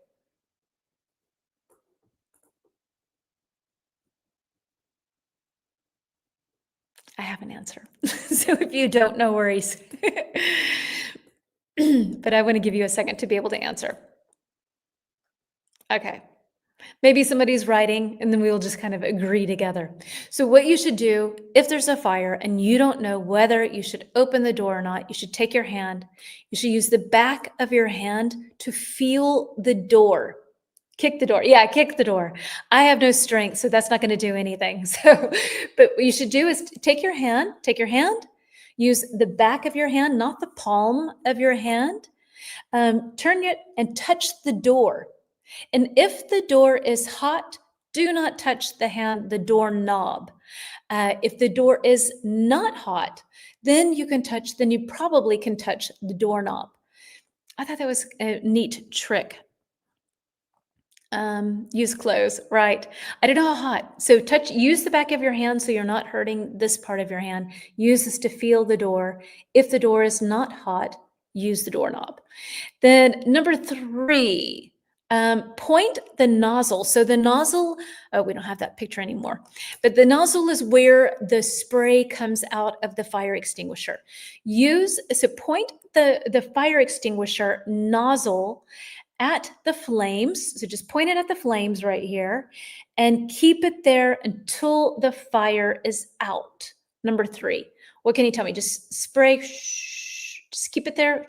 I have an answer. So if you don't, no worries. But I want to give you a second to be able to answer. Okay. Maybe somebody's writing, and then we'll just kind of agree together. So, what you should do if there's a fire and you don't know whether you should open the door or not, you should take your hand. You should use the back of your hand to feel the door. Kick the door. Yeah, kick the door. I have no strength, so that's not going to do anything. So, but what you should do is take your hand, use the back of your hand, not the palm of your hand. Turn it and touch the door. And if the door is hot, do not touch the door knob. If the door is not hot, then you probably can touch the doorknob. I thought that was a neat trick. Use clothes, right? I don't know how hot. So use the back of your hand so you're not hurting this part of your hand. Use this to feel the door. If the door is not hot, use the doorknob. Then number 3, point the nozzle. So the nozzle, oh, we don't have that picture anymore, but the nozzle is where the spray comes out of the fire extinguisher. Point the fire extinguisher nozzle at the flames. So just point it at the flames right here and keep it there until the fire is out. Number 3, what can you tell me? Just spray, just keep it there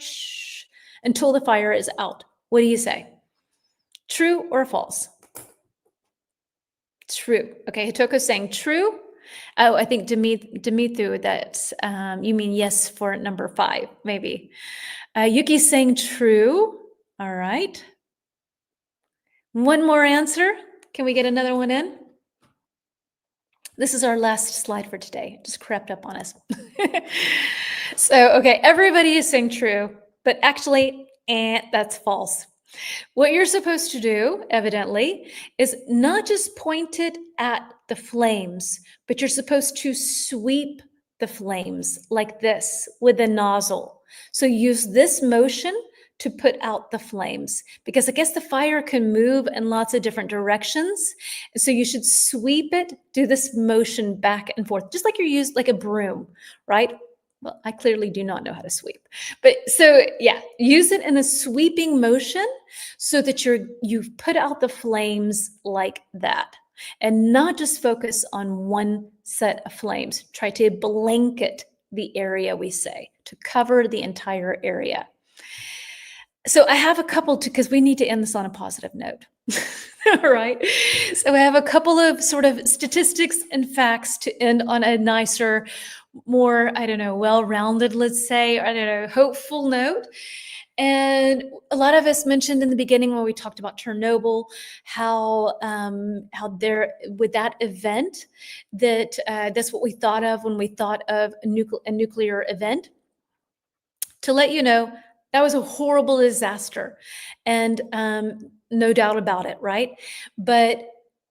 until the fire is out. What do you say? True or false? True. Okay, Hitoko's saying true. Oh, I think Dimithu, that's you mean yes for number 5, maybe. Yuki's saying true. All right. One more answer. Can we get another one in? This is our last slide for today. It just crept up on us. So, okay, everybody is saying true, but actually, that's false. What you're supposed to do, evidently, is not just point it at the flames, but you're supposed to sweep the flames like this with a nozzle. So use this motion to put out the flames, because I guess the fire can move in lots of different directions. So you should sweep it, do this motion back and forth, just like you use like a broom, right? Well, I clearly do not know how to sweep, but so yeah, use it in a sweeping motion so that you've put out the flames like that, and not just focus on one set of flames. Try to blanket the area, we say, to cover the entire area. So I have a couple because we need to end this on a positive note. All right. So I have a couple of sort of statistics and facts to end on a nicer, more, I don't know, well-rounded, let's say, I don't know, hopeful note. And a lot of us mentioned in the beginning when we talked about Chernobyl, how there with that event, that's what we thought of when we thought of a nuclear event. To let you know, that was a horrible disaster, and no doubt about it, right? But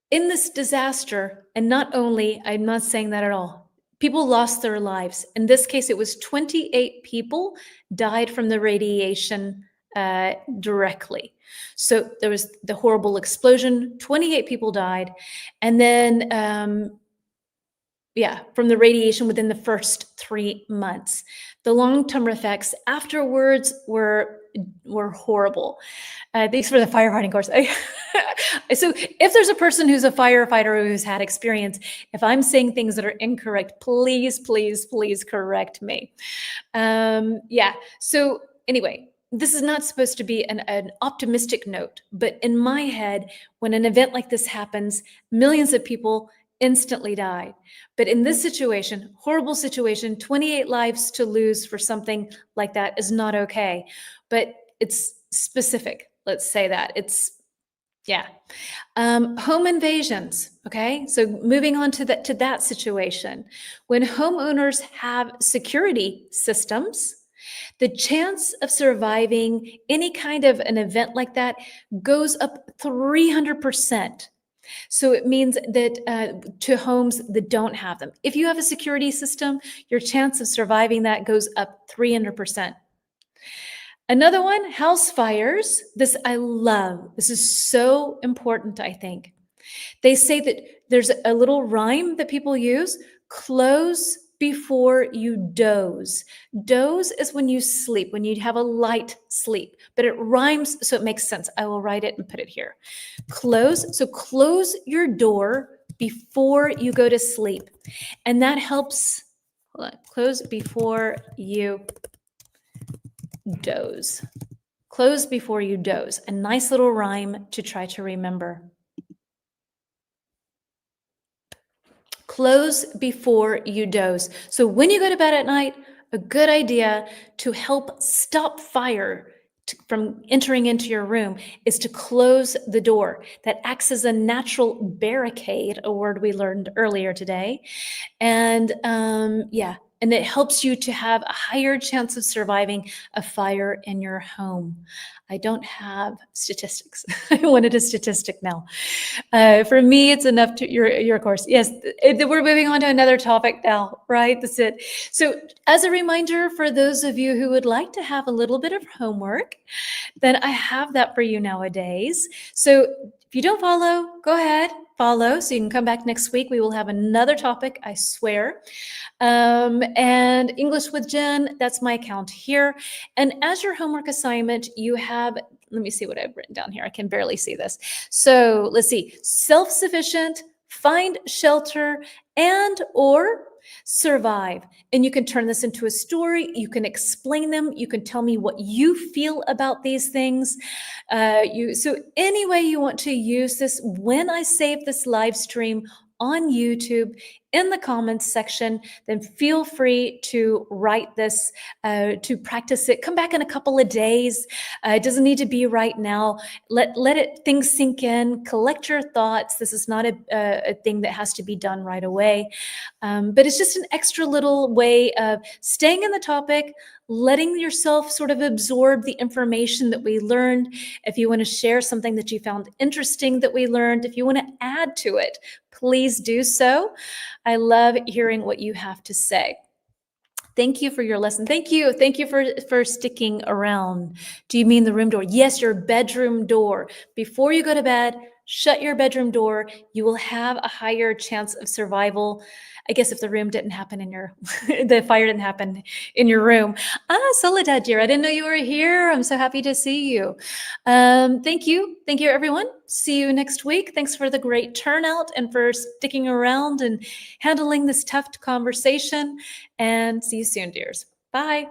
in this disaster, and not only, I'm not saying that at all, people lost their lives. In this case, it was 28 people died from the radiation directly. So there was the horrible explosion, 28 people died, and then from the radiation within the first 3 months. The long-term effects afterwards were horrible. Thanks for the firefighting course. So if there's a person who's a firefighter who's had experience, if I'm saying things that are incorrect, please, please, please correct me. So anyway, this is not supposed to be an optimistic note, but in my head, when an event like this happens, millions of people instantly died. But in this situation, horrible situation, 28 lives to lose for something like that is not okay. But it's specific. Let's say that. Home invasions. Okay. So moving on to that situation. When homeowners have security systems, the chance of surviving any kind of an event like that goes up 300%. So it means that to homes that don't have them. If you have a security system, your chance of surviving that goes up 300%. Another one, house fires. This I love. This is so important, I think. They say that there's a little rhyme that people use: close before you doze. Doze is when you sleep, when you have a light sleep, but it rhymes, so it makes sense. I will write it and put it here. Close. So close your door before you go to sleep. And that helps. Hold on. Close before you doze. Close before you doze. A nice little rhyme to try to remember. Close before you doze. So when you go to bed at night, a good idea to help stop fire from entering into your room is to close the door. That acts as a natural barricade, a word we learned earlier today. And and it helps you to have a higher chance of surviving a fire in your home. I don't have statistics. I wanted a statistic now. For me, it's enough to your course. Yes, we're moving on to another topic now, right? That's it. So as a reminder for those of you who would like to have a little bit of homework, then I have that for you nowadays. So if you don't follow, go ahead, follow. So you can come back next week. We will have another topic, I swear. And English with Jen, that's my account here. And as your homework assignment, you have, let me see what I've written down here. I can barely see this. So let's see, self-sufficient, find shelter, and or survive. And you can turn this into a story. You can explain them. You can tell me what you feel about these things. So any way you want to use this, when I save this live stream on YouTube in the comments section, then feel free to write this, to practice it. Come back in a couple of days. It doesn't need to be right now. Let things sink in, collect your thoughts. This is not a thing that has to be done right away. But it's just an extra little way of staying in the topic, letting yourself sort of absorb the information that we learned. If you want to share something that you found interesting that we learned, if you want to add to it, please do so. I love hearing what you have to say. Thank you for your lesson. Thank you. Thank you for sticking around. Do you mean the room door? Yes, your bedroom door. Before you go to bed, shut your bedroom door. You will have a higher chance of survival. I guess if the room didn't happen in your, the fire didn't happen in your room. Soledad, dear, I didn't know you were here. I'm so happy to see you. Thank you. Thank you, everyone. See you next week. Thanks for the great turnout and for sticking around and handling this tough conversation. And see you soon, dears. Bye.